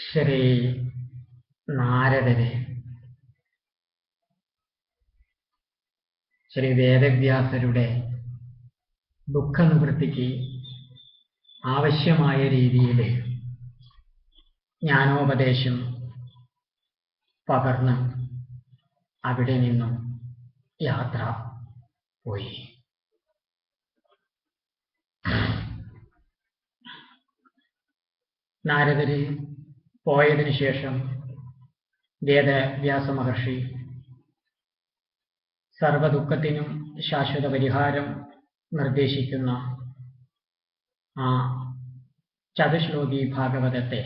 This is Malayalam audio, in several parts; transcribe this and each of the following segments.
ശ്രീ നാരദരെ ശ്രീ വേദവ്യാസരുടെ ദുഃഖനിവൃത്തിക്ക് ആവശ്യമായ രീതിയിൽ ജ്ഞാനോപദേശം പകർന്ന് അവിടെ നിന്നും യാത്ര പോയി. നാരദര് പോയതിനു ശേഷം വേദവ്യാസ മഹർഷി സർവദുഃഖത്തിനും ശാശ്വത പരിഹാരം നിർദ്ദേശിക്കുന്ന ആ ചതുശ്ലോകി ഭാഗവതത്തെ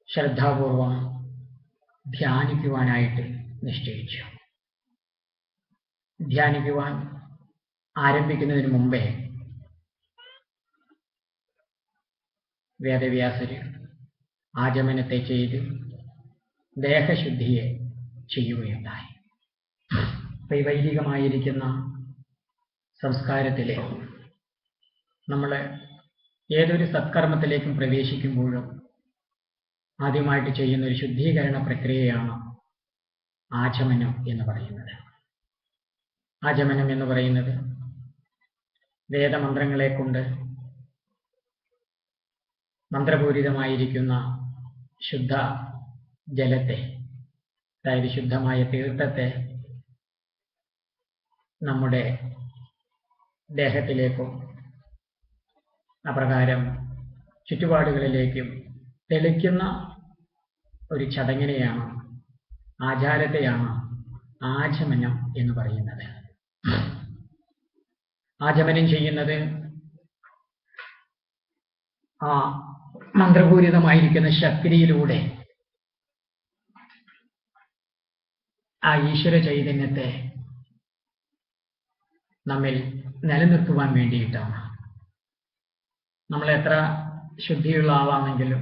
ശ്രദ്ധാപൂർവം ധ്യാനിക്കുവാനായിട്ട് നിശ്ചയിച്ചു. ധ്യാനിക്കുവാൻ ആരംഭിക്കുന്നതിന് മുമ്പേ വേദവ്യാസര് ആചമനത്തെ ചെയ്ത് ദേഹശുദ്ധിയെ ചെയ്യുകയുണ്ടായി. വൈദികമായിരിക്കുന്ന സംസ്കാരത്തിലെ നമ്മൾ ഏതൊരു സത്കർമ്മത്തിലേക്കും പ്രവേശിക്കുമ്പോഴും ആദ്യമായിട്ട് ചെയ്യുന്ന ഒരു ശുദ്ധീകരണ പ്രക്രിയയാണ് ആചമനം എന്ന് പറയുന്നത്. ആചമനം എന്ന് പറയുന്നത് വേദമന്ത്രങ്ങളെ കൊണ്ട് മന്ത്രപൂരിതമായിരിക്കുന്ന ശുദ്ധ ജലത്തെ, അതായത് ശുദ്ധമായ തീർത്ഥത്തെ നമ്മുടെ ദേഹത്തിലേക്കും അപ്രകാരം ചുറ്റുപാടുകളിലേക്കും തെളിക്കുന്ന ഒരു ചടങ്ങിനെയാണ്, ആചാരത്തെയാണ് ആചമനം എന്ന് പറയുന്നത്. ആചമനം ചെയ്യുന്നത് ആ മന്ത്രപൂരിതമായിരിക്കുന്ന ശക്തിയിലൂടെ ആ ഈശ്വര ചൈതന്യത്തെ നമ്മിൽ നിലനിർത്തുവാൻ വേണ്ടിയിട്ടാണ്. നമ്മൾ എത്ര ശുദ്ധിയുള്ള ആളാണെങ്കിലും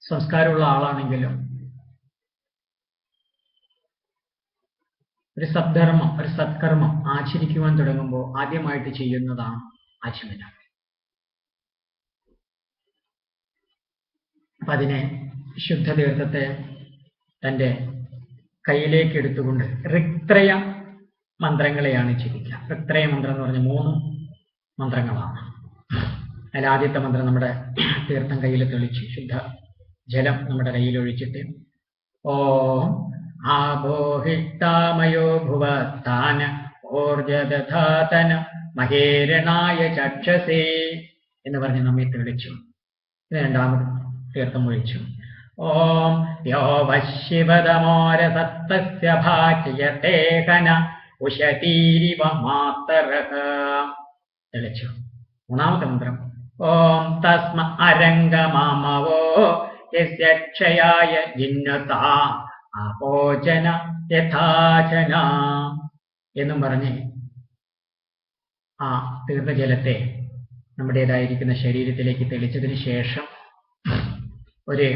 സംസ്കാരമുള്ള ആളാണെങ്കിലും ഒരു സദ്ധർമ്മം, ഒരു സത്കർമ്മം ആചരിക്കുവാൻ തുടങ്ങുമ്പോൾ ആദ്യമായിട്ട് ചെയ്യുന്നതാണ് ആചമനം. അപ്പം അതിനെ ശുദ്ധതീർത്ഥത്തെ തൻ്റെ കയ്യിലേക്ക് എടുത്തുകൊണ്ട് ഋത്രയ മന്ത്രങ്ങളെയാണ് ജപിക്കുക. ഋത്രയ മന്ത്രം എന്ന് പറഞ്ഞ 3 മന്ത്രങ്ങളാണ്. അതിൽ ആദ്യത്തെ മന്ത്രം നമ്മുടെ തീർത്ഥം കയ്യിൽ തെളിച്ച് ശുദ്ധ ജലം നമ്മുടെ കയ്യിൽ ഒഴിച്ചിട്ട് ഓം ആബോഹിഷ്ടാമയോ ഭുവത്താന ഓർജദധാതന മഹേരണായ ചക്ഷസേ എന്ന് പറഞ്ഞ് നമ്മെ തെളിച്ചു. രണ്ടാമത് തീർത്ഥം ഒഴിച്ചു. ഓം യോ വശിവതമോര സത്തസ്യ ഭാചയതേഹന ഉശതീരിവ മാതരഃ തെളിച്ചു. മൂന്നാമത്തെ മന്ത്രം ഓം തസ്മ അരംഗമാമവോ യസ്യ ക്ഷയായ ജിന്നതാ ആപോചന യഥാചന എന്നും പറഞ്ഞ് ആ തീർത്ഥജലത്തെ നമ്മുടേതായിരിക്കുന്ന ശരീരത്തിലേക്ക് തെളിച്ചതിന് ശേഷം ഒരു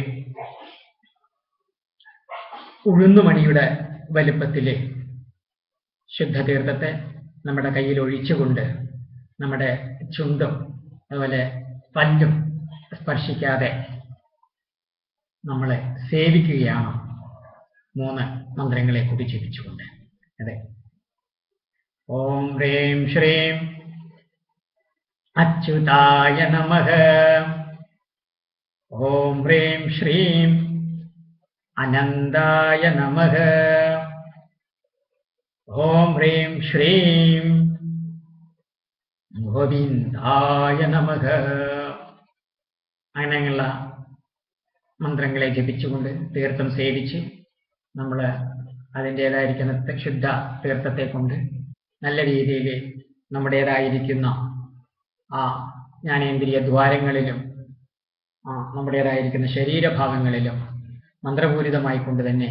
ഉഴുന്നുമണിയുടെ വലിപ്പത്തിലെ ശുദ്ധതീർത്ഥത്തെ നമ്മുടെ കയ്യിൽ ഒഴിച്ചുകൊണ്ട് നമ്മുടെ ചുണ്ടും അതുപോലെ പല്ലും സ്പർശിക്കാതെ നമ്മളെ സേവിക്കുകയാണ് 3 മന്ത്രങ്ങളെ കൂടി ജപിച്ചുകൊണ്ട്. അതെ, ഓം ഹ്രീം ശ്രീം അച്യുതായ നമഃ, ഓം ഹ്രീം ശ്രീം അനന്തായ നമഃ, ഓം ഹ്രീം ശ്രീം ഗോവിന്ദായ നമഃ. അങ്ങനെയുള്ള മന്ത്രങ്ങളെ ജപിച്ചുകൊണ്ട് തീർത്ഥം സേവിച്ച് നമ്മൾ അതിൻ്റേതായിരിക്കുന്ന ശുദ്ധ തീർത്ഥത്തെ കൊണ്ട് നല്ല രീതിയിൽ നമ്മുടേതായിരിക്കുന്ന ആ ജ്ഞാനേന്ദ്രിയ ദ്വാരങ്ങളിലും നമ്മുടേതായിരിക്കുന്ന ശരീരഭാഗങ്ങളിലും മന്ത്രപൂരിതമായി കൊണ്ട് തന്നെ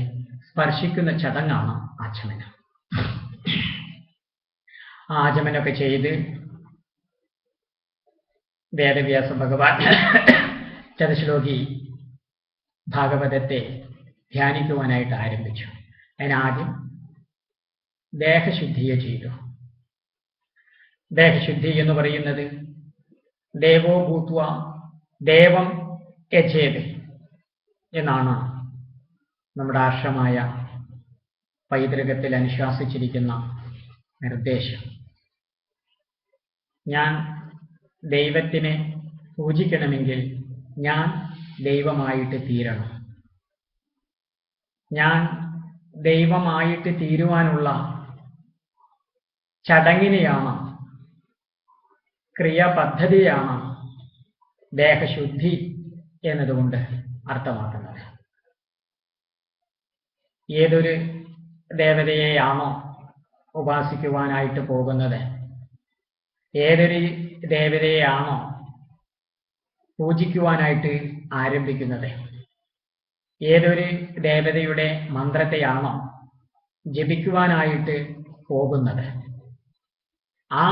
സ്പർശിക്കുന്ന ചടങ്ങാണ് ആചമനം. ആചമനമൊക്കെ ചെയ്ത് വേദവ്യാസ ഭഗവാൻ ചതുശ്ലോകി ഭാഗവതത്തെ ധ്യാനിക്കുവാനായിട്ട് ആരംഭിച്ചു. അതിനാദ്യം ദേഹശുദ്ധിയെ ചെയ്തു. ദേഹശുദ്ധി എന്ന് പറയുന്നത് ദേവോ ഭൂത്വ ദേവം യജേത് എന്നാണ് നമ്മുടെ ആശ്രമായ പൈതൃകത്തിൽ അനുശാസിച്ചിരിക്കുന്ന നിർദ്ദേശം. ഞാൻ ദൈവത്തിനെ പൂജിക്കണമെങ്കിൽ ഞാൻ ദൈവമായിട്ട് തീരണം. ഞാൻ ദൈവമായിട്ട് തീരുവാനുള്ള ചടങ്ങിനെയാണ്, ക്രിയാപദ്ധതിയാണ് ദേഹശുദ്ധി എന്നതുകൊണ്ട് അർത്ഥമാക്കുന്നത്. ഏതൊരു ദേവതയെയാണോ ഉപാസിക്കുവാനായിട്ട് പോകുന്നത്, ഏതൊരു ദേവതയെയാണോ പൂജിക്കുവാനായിട്ട് ആരംഭിക്കുന്നത്, ഏതൊരു ദേവതയുടെ മന്ത്രത്തെയാണോ ജപിക്കുവാനായിട്ട് പോകുന്നത്, ആ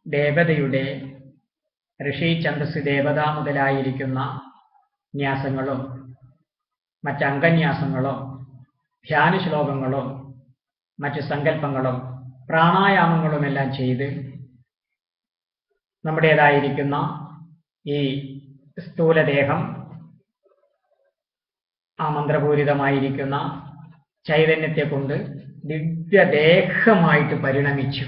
ദേവതയുടെ ഋഷി ഛന്ദസ് ദേവത മുതലായിരിക്കുന്ന ന്യാസങ്ങളോ മറ്റംഗന്യാസങ്ങളോ ധ്യാന ശ്ലോകങ്ങളോ മറ്റ് സങ്കല്പങ്ങളോ പ്രാണായാമങ്ങളുമെല്ലാം ചെയ്ത് നമ്മുടേതായിരിക്കുന്ന ഈ സ്ഥൂലദേഹം ആ മന്ത്രപൂരിതമായിരിക്കുന്ന ചൈതന്യത്തെ കൊണ്ട് ദിവ്യദേഹമായിട്ട് പരിണമിച്ചു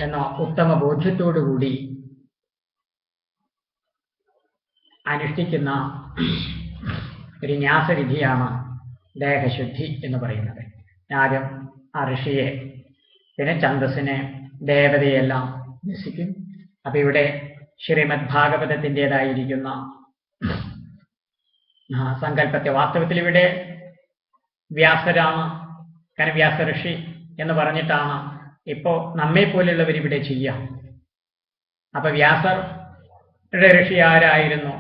എന്ന ഉത്തമ ബോധ്യത്തോടുകൂടി അനുഷ്ഠിക്കുന്ന ഒരു ന്യാസവിധിയാണ് ദേഹശുദ്ധി എന്ന് പറയുന്നത്. ആദ്യം ആ ഋഷിയെ, പിന്നെ ഛന്ദസ്സിനെ, ദേവതയെല്ലാം രസിക്കും. അപ്പൊ ഇവിടെ ശ്രീമദ് ഭാഗവതത്തിൻ്റെതായിരിക്കുന്ന സങ്കല്പത്തെ, വാസ്തവത്തിൽ ഇവിടെ വ്യാസരാണ്, കാരണം വ്യാസ ഋഷി എന്ന് പറഞ്ഞിട്ടാണ് ഇപ്പോ നമ്മെപ്പോലുള്ളവർ ഇവിടെ ചെയ്യാം. അപ്പൊ വ്യാസരുടെ ഋഷി ആരായിരുന്നു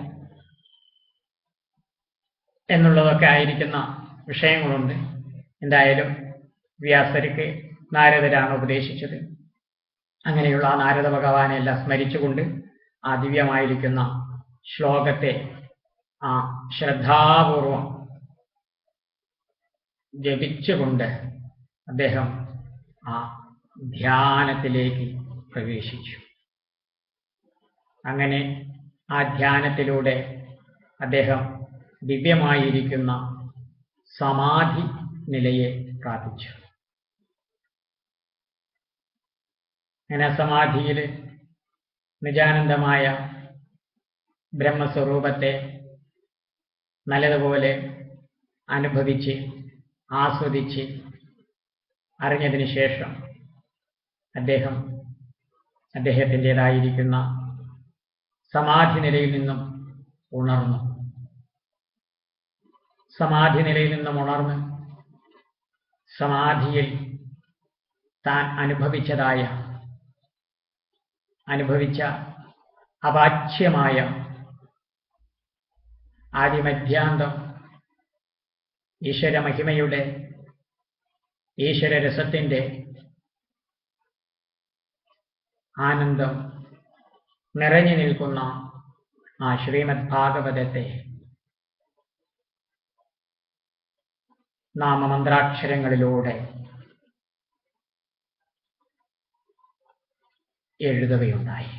എന്നുള്ളതൊക്കെ ആയിരിക്കുന്ന വിഷയങ്ങളുണ്ട്. എന്തായാലും വ്യാസർക്ക് നാരദരാണ് ഉപദേശിച്ചത്. അങ്ങനെയുള്ള ആ നാരദ ഭഗവാനെ എല്ലാം സ്മരിച്ചുകൊണ്ട് ആ ദിവ്യമായിരിക്കുന്ന ശ്ലോകത്തെ ആ ശ്രദ്ധാപൂർവം ജപിച്ചുകൊണ്ട് അദ്ദേഹം ആ ധ്യാനത്തിലേക്ക് പ്രവേശിച്ചു. അങ്ങനെ ആ ധ്യാനത്തിലൂടെ അദ്ദേഹം ദിവ്യമായിരിക്കുന്ന സമാധി നിലയെ പ്രാപിച്ചു. അങ്ങനെ സമാധിയിൽ നിജാനന്ദമായ ബ്രഹ്മസ്വരൂപത്തെ നല്ലതുപോലെ അനുഭവിച്ച് ആസ്വദിച്ച് അറിഞ്ഞതിന് ശേഷം അദ്ദേഹം അദ്ദേഹത്തിൻ്റെതായിരിക്കുന്ന സമാധി നിലയിൽ നിന്നും ഉണർന്നു. സമാധി നിലയിൽ നിന്നും ഉണർന്ന് സമാധിയിൽ താൻ അനുഭവിച്ച അവാച്യമായ ആദിമധ്യാന്തം ഈശ്വരമഹിമയുടെ, ഈശ്വരരസത്തിൻ്റെ ആനന്ദം നിറഞ്ഞു നിൽക്കുന്ന ആ ശ്രീമദ് ഭാഗവതത്തെ നാമമന്ത്രാക്ഷരങ്ങളിലൂടെ എഴുതുകയുണ്ടായി.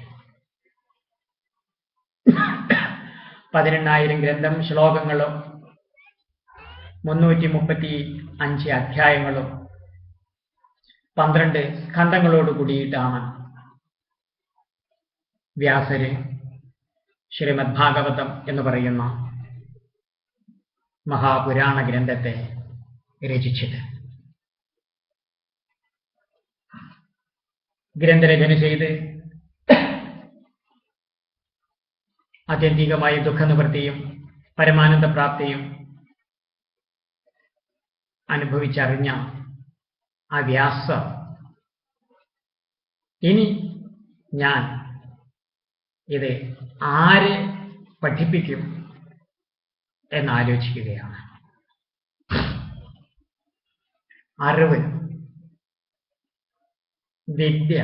18,000 ഗ്രന്ഥം, ശ്ലോകങ്ങളും 335 അധ്യായങ്ങളും 12 സ്കന്ധങ്ങളോട് കൂടിയിട്ടാണ് വ്യാസര് ശ്രീമദ് ഭാഗവതം എന്ന് പറയുന്ന മഹാപുരാണ ഗ്രന്ഥത്തെ രചിച്ചത്. ഗ്രന്ഥരചന ചെയ്ത് ആത്യന്തികമായ ദുഃഖനിവൃത്തിയും പരമാനന്ദ പ്രാപ്തിയും അനുഭവിച്ചറിഞ്ഞ ആ വ്യാസർ ഇനി ഞാൻ ഇത് ആരെ പഠിപ്പിക്കും എന്നാലോചിക്കുകയാണ്. അറിവ്, വിദ്യ,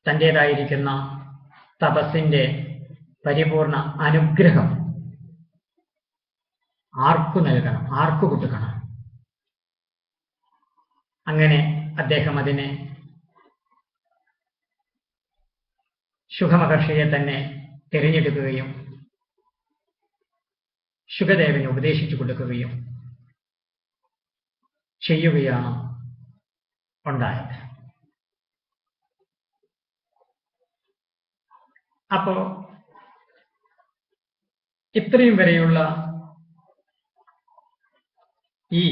തൻ്റെതായിരിക്കുന്ന തപസ്സിൻ്റെ പരിപൂർണ അനുഗ്രഹം ആർക്കു നൽകണം, ആർക്കു കൊടുക്കണം? അങ്ങനെ അദ്ദേഹം അതിനെ ശുഖമഹർഷിയെ തന്നെ തിരഞ്ഞെടുക്കുകയും ശുകദേവന് ഉപദേശിച്ചു കൊടുക്കുകയും ചെയ്യുകയാണ് ഉണ്ടായത്. അപ്പോ ഇത്രയും വരെയുള്ള ഈ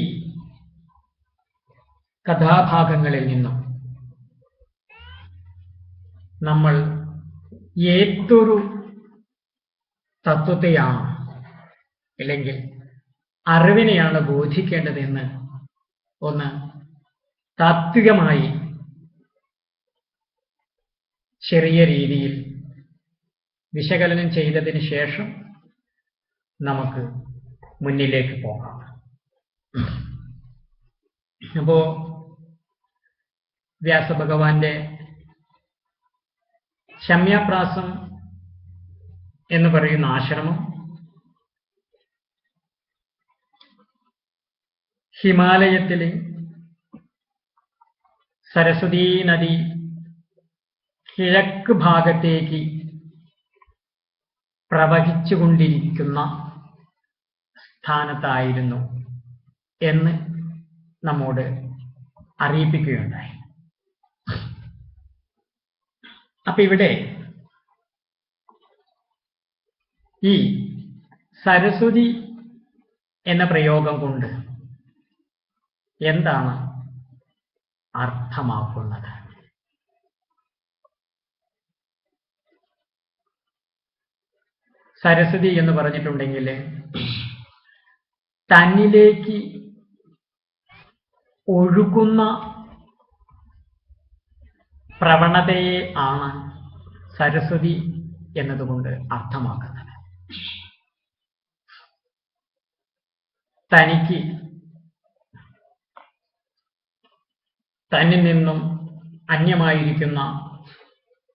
കഥാഭാഗങ്ങളിൽ നിന്നും നമ്മൾ ഏതൊരു തത്വത്തെയാണ് അല്ലെങ്കിൽ അറിവിനെയാണ് ബോധിക്കേണ്ടതെന്ന് ഒന്ന് താത്വികമായി ചെറിയ രീതിയിൽ വിശകലനം ചെയ്തതിന് ശേഷം നമുക്ക് മുന്നിലേക്ക് പോകാം. അപ്പോ വ്യാസഭഗവാന്റെ ശമ്യപ്രാസം എന്ന് പറയുന്ന ആശ്രമം ഹിമാലയത്തിലെ സരസ്വതീ നദി കിഴക്ക് ഭാഗത്തേക്ക് പ്രവഹിച്ചുകൊണ്ടിരിക്കുന്ന സ്ഥാനത്തായിരുന്നു എന്ന് നമ്മോട് അറിയിപ്പിക്കുകയുണ്ടായി. അപ്പൊ ഇവിടെ ഈ സരസ്വതി എന്ന പ്രയോഗം കൊണ്ട് എന്താണ് അർത്ഥമാക്കുന്നത്? സരസ്വതി എന്ന് പറഞ്ഞിട്ടുണ്ടെങ്കിൽ തന്നിലേക്ക് ഒഴുകുന്ന പ്രവണതയെ ആണ് സരസ്വതി എന്നതുകൊണ്ട് അർത്ഥമാക്കുന്നത്. തനിക്ക് തന്നിൽ നിന്നും അന്യമായിരിക്കുന്ന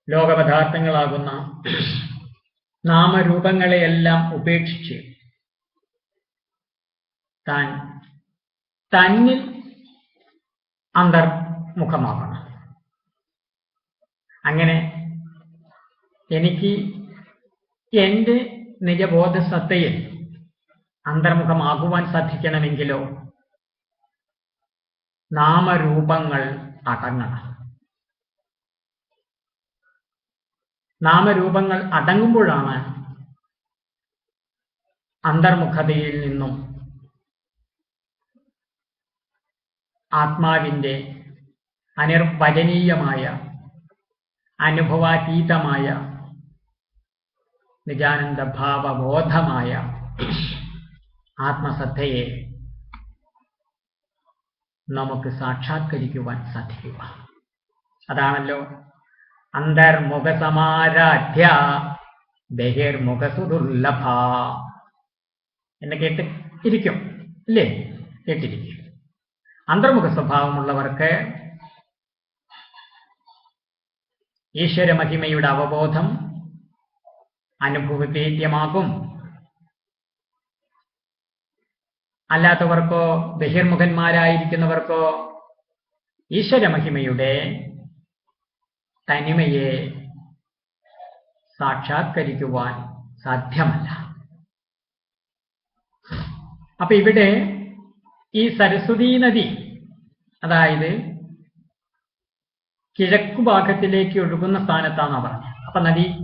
ലോകപദാർത്ഥങ്ങളാകുന്ന നാമരൂപങ്ങളെയെല്ലാം ഉപേക്ഷിച്ച് താൻ തന്നിൽ അന്തർമുഖമാകണം. അങ്ങനെ എനിക്ക് എൻ്റെ നിജബോധസത്തയിൽ അന്തർമുഖമാകുവാൻ സാധിക്കണമെങ്കിലോ നാമരൂപങ്ങൾ അടങ്ങണം. നാമരൂപങ്ങൾ അടങ്ങുമ്പോഴാണ് അന്തർമുഖതയിൽ നിന്നും ആത്മാവിൻ്റെ അനിർവചനീയമായ അനുഭവാതീതമായ നിജാനന്ദ ഭാവബോധമായ ആത്മസത്തയെ നമുക്ക് സാക്ഷാത്കരിക്കുവാൻ സാധിക്കുക. അതാണല്ലോ അന്തർമുഖസമാരാധ്യ ബഹിർമുഖസുദുർലഭ എന്ന് കേട്ടിരിക്കും അല്ലേ? കേട്ടിരിക്കും. അന്തർമുഖ സ്വഭാവമുള്ളവർക്ക് ഈശ്വര മഹിമയുടെ അവബോധം അനുഭവവേദ്യമാകും. അല്ലാത്തവർക്കോ ബഹിർമുഖന്മാരായിരിക്കുന്നവർക്കോ ഈശ്വര മഹിമയുടെ തനിമയെ സാക്ഷാത്കരിക്കുവാൻ സാധ്യമല്ല. അപ്പൊ ഇവിടെ ഈ സരസ്വതീ നദി, അതായത് കിഴക്കു ഭാഗത്തിലേക്ക് ഒഴുകുന്ന സ്ഥാനത്താണ് പറഞ്ഞത്. അപ്പൊ നദിയിലേക്ക്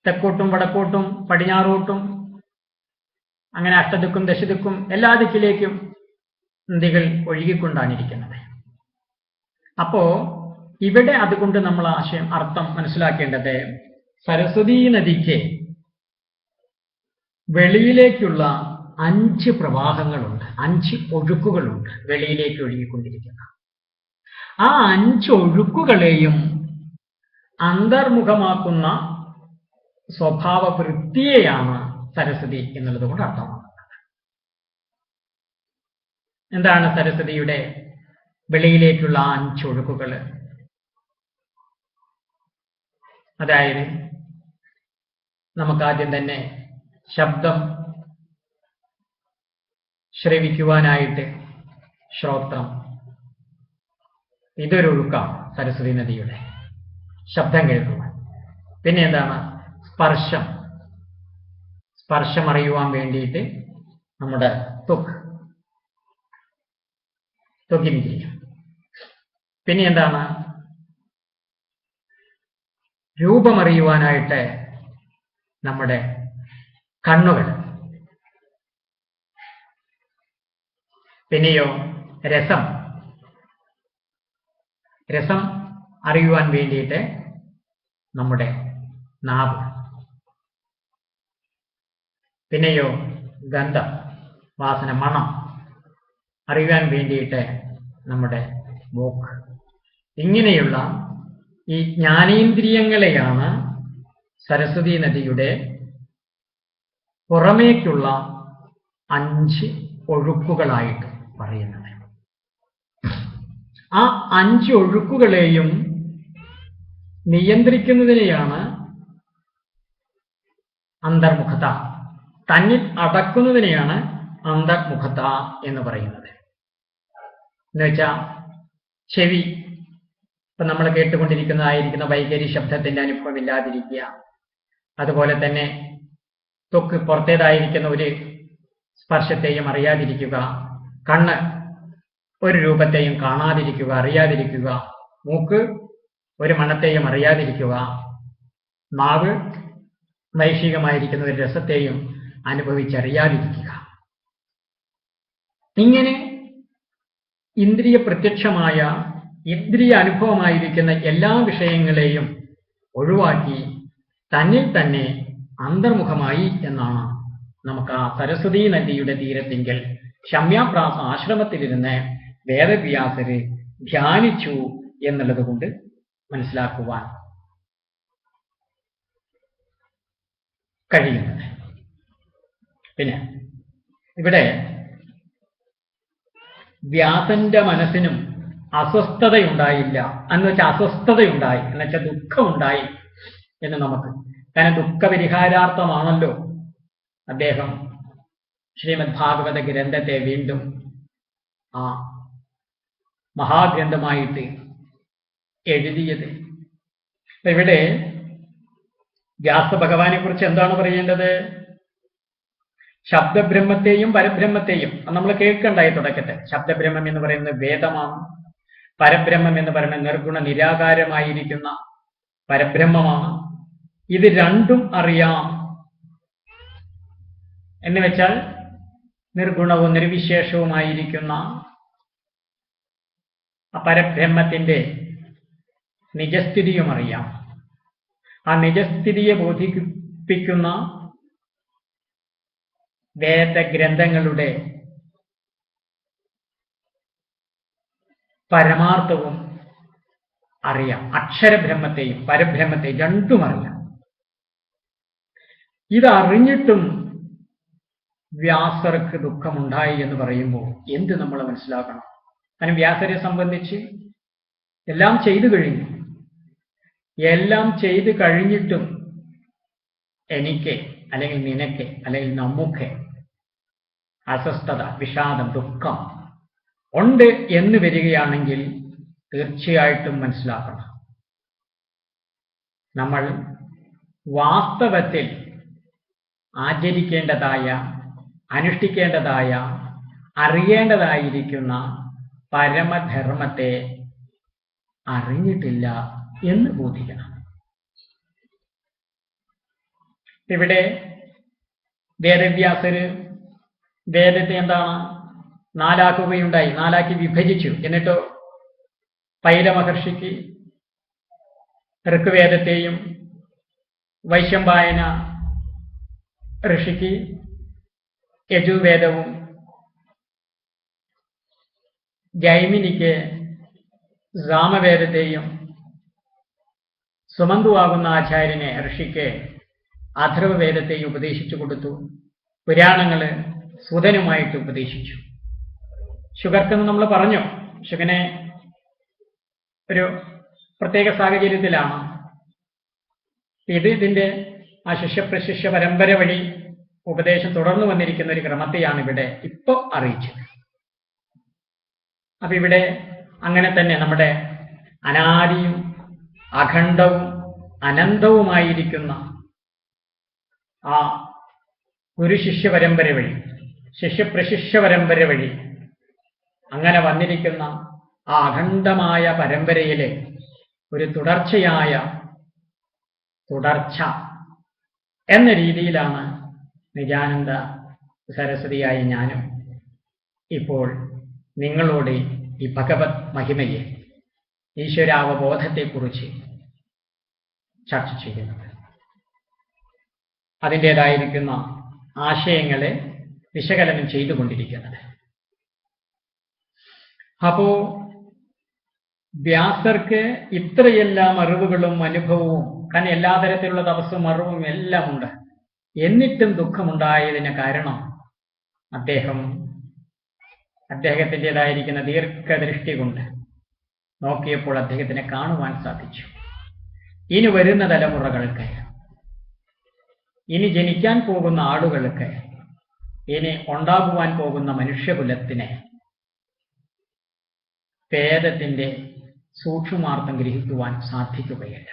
തെക്കോട്ടും വടക്കോട്ടും പടിഞ്ഞാറോട്ടും അങ്ങനെ അഷ്ടദിക്കും ദശദിക്കും എല്ലാ ദിക്കിലേക്കും നദികൾ ഒഴുകിക്കൊണ്ടാണ് ഇരിക്കുന്നത്. അപ്പോ ഇവിടെ അതുകൊണ്ട് നമ്മൾ അർത്ഥം മനസ്സിലാക്കേണ്ടത്, സരസ്വതീ നദിക്ക് വെളിയിലേക്കുള്ള 5 പ്രവാഹങ്ങളുണ്ട്, 5 ഒഴുക്കുകളുണ്ട് വെളിയിലേക്ക് ഒഴുകിക്കൊണ്ടിരിക്കുന്ന. ആ 5 ഒഴുക്കുകളെയും അന്തർമുഖമാക്കുന്ന സ്വഭാവ വൃത്തിയെയാണ് സരസ്വതി എന്നുള്ളത് കൊണ്ട് അർത്ഥമാക്കുന്നത്. എന്താണ് സരസ്വതിയുടെ വെളിയിലേക്കുള്ള 5 ഒഴുക്കുകൾ? അതായത് നമുക്കാദ്യം തന്നെ ശബ്ദം ശ്രവിക്കുവാനായിട്ട് ശ്രോത്രം, ഇതൊരൊഴുക്കാണ് സരസ്വതി നദിയുടെ. ശബ്ദം കേൾക്കുവാൻ. പിന്നെ എന്താണ്? സ്പർശം. സ്പർശം അറിയുവാൻ വേണ്ടിയിട്ട് നമ്മുടെ ത്വകിന്ദ്രിയം. പിന്നെ എന്താണ്? രൂപമറിയുവാനായിട്ട് നമ്മുടെ കണ്ണുകൾ. പിന്നെയോ രസം. രസം അറിയുവാൻ വേണ്ടിയിട്ട് നമ്മുടെ നാവ്. പിന്നെയോ ഗന്ധം, വാസന, മണം അറിയുവാൻ വേണ്ടിയിട്ട് നമ്മുടെ മൂക്ക്. ഇങ്ങനെയുള്ള ഈ ജ്ഞാനേന്ദ്രിയങ്ങളെയാണ് സരസ്വതി നദിയുടെ പുറമേക്കുള്ള 5 ഒഴുക്കുകളായിട്ട് പറയുന്നത്. ആ 5 ഒഴുക്കുകളെയും നിയന്ത്രിക്കുന്നതിനെയാണ് അന്തർമുഖത, തന്നിൽ അടക്കുന്നതിനെയാണ് അന്തർമുഖത എന്ന് പറയുന്നത്. എന്നുവെച്ചാൽ ചെവി, ഇപ്പം നമ്മൾ കേട്ടുകൊണ്ടിരിക്കുന്നതായിരിക്കുന്ന വൈഖരി ശബ്ദത്തിന്റെ അനുഭവം ഇല്ലാതിരിക്കുക. അതുപോലെ തന്നെ ത്വക്ക്, പുറത്തേതായിരിക്കുന്ന ഒരു സ്പർശത്തെയും അറിയാതിരിക്കുക. കണ്ണ്, ഒരു രൂപത്തെയും കാണാതിരിക്കുക, അറിയാതിരിക്കുക. മൂക്ക്, ഒരു മണത്തെയും അറിയാതിരിക്കുക. നാവ്, വൈശികമായിരിക്കുന്ന ഒരു രസത്തെയും അനുഭവിച്ചറിയാതിരിക്കുക. ഇങ്ങനെ ഇന്ദ്രിയ പ്രത്യക്ഷമായ, ഇന്ദ്രിയ അനുഭവമായിരിക്കുന്ന എല്ലാ വിഷയങ്ങളെയും ഒഴിവാക്കി തന്നിൽ തന്നെ അന്തർമുഖമായി എന്നാണ് നമുക്ക് ആ സരസ്വതീ നദിയുടെ തീരത്തിങ്കൽ ശമ്യാപ്രാസ ആശ്രമത്തിലിരുന്ന് വേദവ്യാസര് ധ്യാനിച്ചു എന്നുള്ളത് കൊണ്ട് മനസ്സിലാക്കുവാൻ കഴിയുന്നത്. പിന്നെ ഇവിടെ വ്യാസന്റെ മനസ്സിനും അസ്വസ്ഥതയുണ്ടായില്ല എന്ന് വെച്ചാൽ അസ്വസ്ഥതയുണ്ടായി എന്ന് വെച്ചാൽ ദുഃഖമുണ്ടായി എന്ന് നമുക്ക്. കാരണം ദുഃഖപരിഹാരാർത്ഥമാണല്ലോ അദ്ദേഹം ശ്രീമദ് ഭാഗവത ഗ്രന്ഥത്തെ വീണ്ടും ആ മഹാഗ്രന്ഥമായിട്ട് എഴുതിയത്. ഇവിടെ വ്യാസഭഗവാനെ കുറിച്ച് എന്താണ് പറയേണ്ടത്? ശബ്ദബ്രഹ്മത്തെയും പരബ്രഹ്മത്തെയും നമ്മൾ കേൾക്കണ്ടായി തുടക്കത്തെ. ശബ്ദബ്രഹ്മം എന്ന് പറയുന്നത് വേദമാണ്. പരബ്രഹ്മം എന്ന് പറയുന്നത് നിർഗുണ നിരാകാരമായിരിക്കുന്ന പരബ്രഹ്മമാണ്. ഇത് രണ്ടും അറിയാം എന്ന് വെച്ചാൽ നിർഗുണവും നിർവിശേഷവുമായിരിക്കുന്ന പരബ്രഹ്മത്തിന്റെ നിജസ്ഥിതിയും അറിയാം. ആ നിജസ്ഥിതിയെ ബോധിപ്പിക്കുന്ന വേദഗ്രന്ഥങ്ങളുടെ പരമാർത്ഥവും അറിയാം. അക്ഷരബ്രഹ്മത്തെയും പരബ്രഹ്മത്തെയും രണ്ടും അറിയാം. ഇതറിഞ്ഞിട്ടും വ്യാസർക്ക് ദുഃഖമുണ്ടായി എന്ന് പറയുമ്പോൾ എന്ത് നമ്മൾ മനസ്സിലാക്കണം? കാരണം വ്യാസരെ സംബന്ധിച്ച് എല്ലാം ചെയ്തു കഴിഞ്ഞു. എല്ലാം ചെയ്തു കഴിഞ്ഞിട്ടും എനിക്ക് അല്ലെങ്കിൽ നിനക്ക് അല്ലെങ്കിൽ നമുക്ക് അസ്വസ്ഥത, വിഷാദം, ദുഃഖം ഉണ്ട് എന്ന് വരികയാണെങ്കിൽ തീർച്ചയായിട്ടും മനസ്സിലാക്കണം, നമ്മൾ വാസ്തവത്തിൽ ആചരിക്കേണ്ടതായ, അനുഷ്ഠിക്കേണ്ടതായ, അറിയേണ്ടതായിരിക്കുന്ന പരമധർമ്മത്തെ അറിഞ്ഞിട്ടില്ല എന്ന് ബോധിക്കണം. ഇവിടെ വേദവ്യാസര് വേദത്തെ എന്താണ് 4 ആക്കുകയുണ്ടായി, 4 ആക്കി വിഭജിച്ചു. എന്നിട്ടോ പൈലമഹർഷിക്ക് ഋഗ്വേദത്തെയും വൈശമ്പായന ഋഷിക്ക് യജുർവേദവും ജൈമിനിക്ക് സാമവേദത്തെയും സുമന്തുവാകുന്ന ആചാര്യനെ ഋഷിക്ക് അഥർവവേദത്തെയും ഉപദേശിച്ചു കൊടുത്തു. പുരാണങ്ങള് സുതനുമായിട്ട് ഉപദേശിച്ചു. ശുഗർക്കെന്ന് നമ്മൾ പറഞ്ഞു, ശുഗനെ ഒരു പ്രത്യേക സാഹചര്യത്തിലാണ് ഇതിന്റെ ആ ശിഷ്യപ്രശിഷ്യ പരമ്പര വഴി ഉപദേശം തുടർന്നു വന്നിരിക്കുന്ന ഒരു ക്രമത്തെയാണ് ഇവിടെ ഇപ്പോൾ അറിയിച്ചത്. അപ്പൊ ഇവിടെ അങ്ങനെ തന്നെ നമ്മുടെ അനാദിയും അഖണ്ഡവും അനന്തവുമായിരിക്കുന്ന ആ ഗുരുശിഷ്യ പരമ്പര വഴി, ശിഷ്യപ്രശിഷ്യ പരമ്പര വഴി അങ്ങനെ വന്നിരിക്കുന്ന ആ അഖണ്ഡമായ പരമ്പരയിലെ ഒരു തുടർച്ച എന്ന രീതിയിലാണ് നിജാനന്ദ സരസ്വതിയായ ഞാനും ഇപ്പോൾ നിങ്ങളോട് ഈ ഭഗവത് മഹിമയെ, ഈശ്വരാവബോധത്തെക്കുറിച്ച് ചർച്ച ചെയ്യുന്നത്. അതിൻ്റേതായിരിക്കുന്ന ആശയങ്ങളെ വിശകലനം ചെയ്തുകൊണ്ടിരിക്കുന്നത്. അപ്പോ വ്യാസർക്ക് ഇത്രയെല്ലാം അറിവുകളും അനുഭവവും, കാരണം എല്ലാ തരത്തിലുള്ള തപസ്സും അറിവും എല്ലാം ഉണ്ട്, എന്നിട്ടും ദുഃഖമുണ്ടായതിന് കാരണം അദ്ദേഹത്തിൻ്റെതായിരിക്കുന്ന ദീർഘദൃഷ്ടി കൊണ്ട് നോക്കിയപ്പോൾ അദ്ദേഹത്തിനെ കാണുവാൻ സാധിച്ചു. ഇനി വരുന്ന തലമുറകൾക്ക്, ഇനി ജനിക്കാൻ പോകുന്ന ആളുകൾക്ക്, ഇനി ഉണ്ടാകുവാൻ പോകുന്ന മനുഷ്യകുലത്തിന് വേദത്തിന്റെ സൂക്ഷ്മാർത്ഥം ഗ്രഹിക്കുവാൻ സാധിക്കുകയില്ല.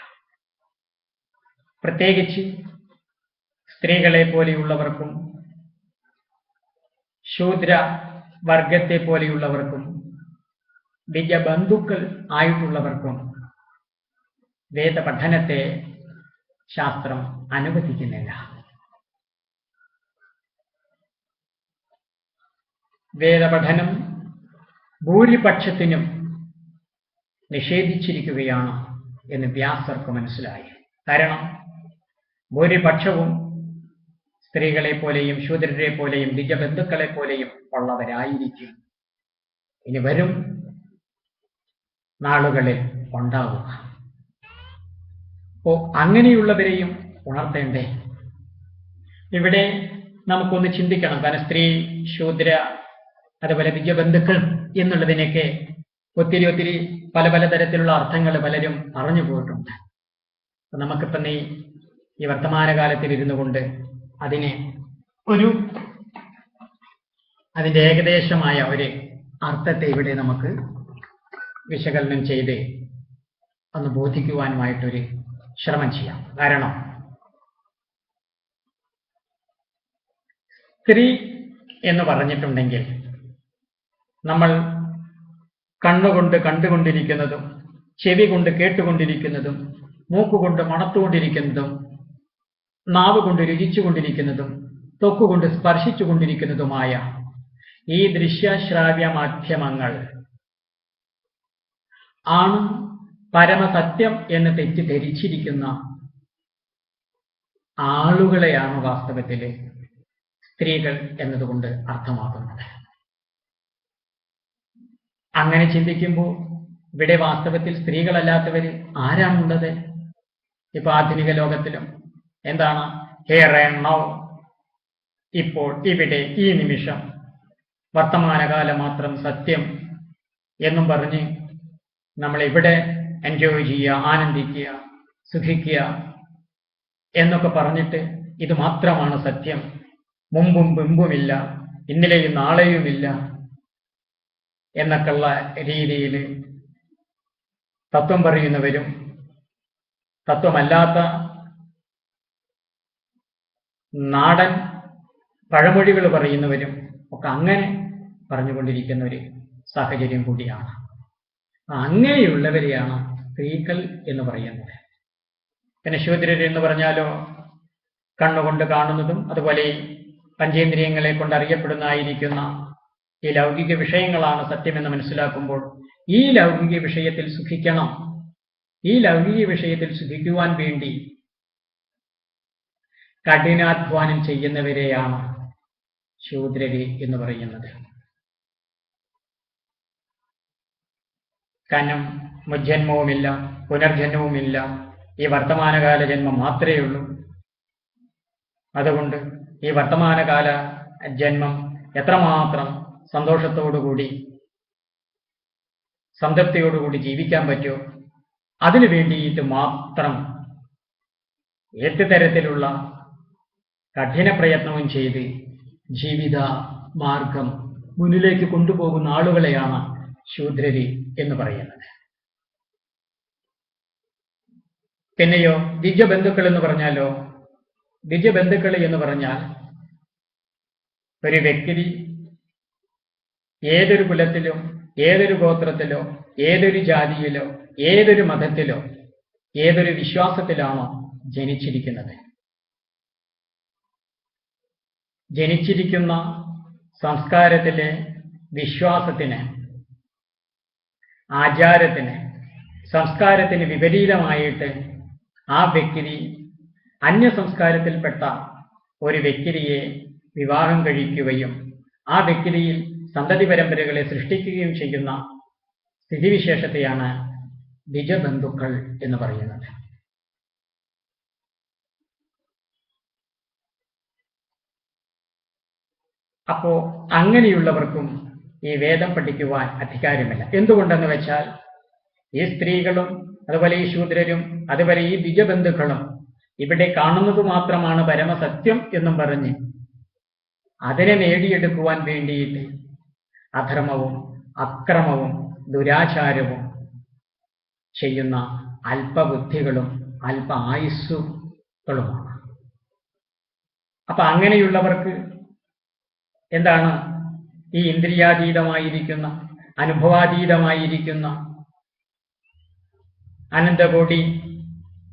പ്രത്യേകിച്ച് സ്ത്രീകളെ പോലെയുള്ളവർക്കും ശൂദ്ര വർഗത്തെ പോലെയുള്ളവർക്കും ദിവ്യബന്ധുക്കൾ ആയിട്ടുള്ളവർക്കും വേദപഠനത്തെ ശാസ്ത്രം അനുവദിക്കുന്നില്ല. വേദപഠനം ഭൂരിപക്ഷത്തിനും നിഷേധിച്ചിരിക്കുകയാണ് എന്ന് വ്യാസർക്ക് മനസ്സിലായി. കാരണം ഭൂരിപക്ഷവും സ്ത്രീകളെ പോലെയും ശൂദ്രരെ പോലെയും ദിവ്യബന്ധുക്കളെ പോലെയും ഉള്ളവരായിരിക്കും ഇനി വരും നാളുകളിൽ ഉണ്ടാവുക. അപ്പോ അങ്ങനെയുള്ളവരെയും ഉണർത്തേണ്ടേ? ഇവിടെ നമുക്കൊന്ന് ചിന്തിക്കണം. കാരണം സ്ത്രീ, ശൂദ്ര, അതുപോലെ ദിവ്യബന്ധുക്കൾ എന്നുള്ളതിനൊക്കെ ഒത്തിരി പല തരത്തിലുള്ള അർത്ഥങ്ങൾ പലരും പറഞ്ഞു പോയിട്ടുണ്ട്. അപ്പൊ നമുക്കിപ്പം ഈ വർത്തമാനകാലത്തിൽ ഇരുന്നു കൊണ്ട് അതിൻ്റെ ഏകദേശമായ ഒരു അർത്ഥത്തെ ഇവിടെ നമുക്ക് വിശകലനം ചെയ്ത് ഒന്ന് ബോധിക്കുവാനുമായിട്ടൊരു ശ്രമം ചെയ്യാം. കാരണം സ്ത്രീ എന്ന് പറഞ്ഞിട്ടുണ്ടെങ്കിൽ നമ്മൾ കണ്ണുകൊണ്ട് കണ്ടുകൊണ്ടിരിക്കുന്നതും ചെവി കൊണ്ട് കേട്ടുകൊണ്ടിരിക്കുന്നതും മൂക്കുകൊണ്ട് മണത്തുകൊണ്ടിരിക്കുന്നതും നാവ് കൊണ്ട് രുചിച്ചുകൊണ്ടിരിക്കുന്നതും ത്വക്കുകൊണ്ട് സ്പർശിച്ചുകൊണ്ടിരിക്കുന്നതുമായ ഈ ദൃശ്യശ്രാവ്യ മാധ്യമങ്ങൾ ആണ് പരമസത്യം എന്ന് തെറ്റിദ്ധരിച്ചിരിക്കുന്ന ആളുകളെയാണ് വാസ്തവത്തിൽ സ്ത്രീകൾ എന്നതുകൊണ്ട് അർത്ഥമാക്കുന്നത്. അങ്ങനെ ചിന്തിക്കുമ്പോൾ ഇവിടെ വാസ്തവത്തിൽ സ്ത്രീകളല്ലാത്തവര് ആരാണുള്ളത്? ഇപ്പൊ ആധുനിക ലോകത്തിലും എന്താണ് ഹിയർ ആൻഡ് നൗ, ഇപ്പോൾ ഇവിടെ ഈ നിമിഷം, വർത്തമാനകാലം മാത്രം സത്യം എന്നും പറഞ്ഞ് നമ്മളിവിടെ എൻജോയ് ചെയ്യുക, ആനന്ദിക്കുക, സുഖിക്കുക എന്നൊക്കെ പറഞ്ഞിട്ട് ഇത് മാത്രമാണ് സത്യം, മുമ്പും പിമ്പുമില്ല, ഇന്നലെയും നാളെയുമില്ല എന്നൊക്കെയുള്ള രീതിയിൽ തത്വം പറയുന്നവരും തത്വമല്ലാത്ത നാടൻ പഴമൊഴികൾ പറയുന്നവരും ഒക്കെ അങ്ങനെ പറഞ്ഞുകൊണ്ടിരിക്കുന്ന ഒരു സാഹചര്യം കൂടിയാണ്. അങ്ങനെയുള്ളവരെയാണ് സ്ത്രീകൾ എന്ന് പറയുന്നത്. പിന്നെ ശൂദ്രർ എന്ന് പറഞ്ഞാലോ കണ്ണുകൊണ്ട് കാണുന്നതും അതുപോലെ പഞ്ചേന്ദ്രിയങ്ങളെ കൊണ്ട് അറിയപ്പെടുന്നതായിരിക്കുന്ന ഈ ലൗകിക വിഷയങ്ങളാണ് സത്യമെന്ന് മനസ്സിലാക്കുമ്പോൾ ഈ ലൗകിക വിഷയത്തിൽ സുഖിക്കണം, ഈ ലൗകിക വിഷയത്തിൽ സുഖിക്കുവാൻ വേണ്ടി കഠിനാധ്വാനം ചെയ്യുന്നവരെയാണ് ശൂദ്രര് എന്ന് പറയുന്നത്. കാരണം മുജ്ജന്മവുമില്ല, പുനർജന്മവുമില്ല, ഈ വർത്തമാനകാല ജന്മം മാത്രമേ ഉള്ളൂ. അതുകൊണ്ട് ഈ വർത്തമാനകാല ജന്മം എത്രമാത്രം സന്തോഷത്തോടുകൂടി സംതൃപ്തിയോടുകൂടി ജീവിക്കാൻ പറ്റുമോ അതിനു വേണ്ടിയിട്ട് മാത്രം ഏത് തരത്തിലുള്ള കഠിന പ്രയത്നവും ചെയ്ത് ജീവിത മാർഗം മുന്നിലേക്ക് കൊണ്ടുപോകുന്ന ആളുകളെയാണ് ശൂദ്രര് എന്ന് പറയുന്നത്. പിന്നെയോ ദ്വിജബന്ധുക്കൾ എന്ന് പറഞ്ഞാലോ, ദ്വിജബന്ധുക്കൾ എന്ന് പറഞ്ഞാൽ ഒരു വ്യക്തി ഏതൊരു കുലത്തിലോ ഏതൊരു ഗോത്രത്തിലോ ഏതൊരു ജാതിയിലോ ഏതൊരു മതത്തിലോ ഏതൊരു വിശ്വാസത്തിലാണോ ജനിച്ചിരിക്കുന്നത്, ജനിച്ചിരിക്കുന്ന സംസ്കാരത്തിലെ വിശ്വാസത്തിന്, ആചാരത്തിന്, സംസ്കാരത്തിന് വിപരീതമായിട്ട് ആ വ്യക്തി അന്യസംസ്കാരത്തിൽപ്പെട്ട ഒരു വ്യക്തിയെ വിവാഹം കഴിക്കുകയും ആ വ്യക്തിയിൽ സന്തതി പരമ്പരകളെ സൃഷ്ടിക്കുകയും ചെയ്യുന്ന സ്ഥിതിവിശേഷത്തെയാണ് ദ്വിജബന്ധുക്കൾ എന്ന് പറയുന്നത്. അപ്പോ അങ്ങനെയുള്ളവർക്കും ഈ വേദം പഠിക്കുവാൻ അധികാരമില്ല. എന്തുകൊണ്ടെന്ന് വെച്ചാൽ ഈ സ്ത്രീകളും അതുപോലെ ഈ ശൂദ്രരും അതുപോലെ ഈ ദ്വിജബന്ധുക്കളും ഇവിടെ കാണുന്നത് മാത്രമാണ് പരമസത്യം എന്നും പറഞ്ഞ് അതിനെ നേടിയെടുക്കുവാൻ വേണ്ടിയിട്ട് അധർമ്മവും അക്രമവും ദുരാചാരവും ചെയ്യുന്ന അല്പബുദ്ധികളും അല്പ ആയുസ്സുകളുമാണ്. അപ്പൊ അങ്ങനെയുള്ളവർക്ക് എന്താണ് ഈ ഇന്ദ്രിയാതീതമായിരിക്കുന്ന അനുഭവാതീതമായിരിക്കുന്ന അനന്തകോടി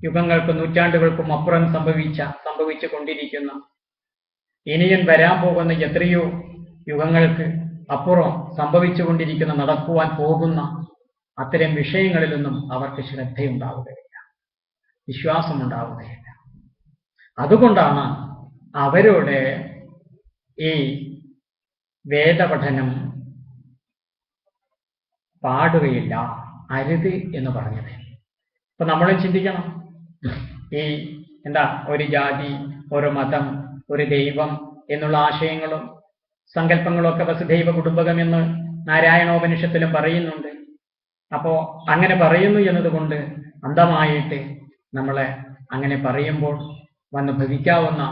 യുഗങ്ങൾക്കും നൂറ്റാണ്ടുകൾക്കും അപ്പുറം സംഭവിച്ചു കൊണ്ടിരിക്കുന്ന ഇനിയും വരാൻ പോകുന്ന എത്രയോ യുഗങ്ങൾക്ക് അപ്പുറം സംഭവിച്ചുകൊണ്ടിരിക്കുന്ന നടക്കുവാൻ പോകുന്ന അത്തരം വിഷയങ്ങളിലൊന്നും അവർക്ക് ശ്രദ്ധയുണ്ടാവുകയില്ല, വിശ്വാസമുണ്ടാവുകയില്ല. അതുകൊണ്ടാണ് അവരോട് ഈ വേദപഠനം പാടുകയില്ല, അരുത് എന്ന് പറഞ്ഞത്. അപ്പൊ നമ്മളും ചിന്തിക്കണം, ഈ ഒരു ജാതി, ഒരു മതം, ഒരു ദൈവം എന്നുള്ള ആശയങ്ങളും സങ്കല്പങ്ങളും ഒക്കെ വസുദൈവ കുടുംബകം എന്ന് നാരായണോപനിഷത്തിലും പറയുന്നുണ്ട്. അപ്പോ അങ്ങനെ പറയുന്നു എന്നതുകൊണ്ട് അന്ധമായിട്ട് നമ്മളെ അങ്ങനെ പറയുമ്പോൾ വന്ന് ഭവിക്കാവുന്ന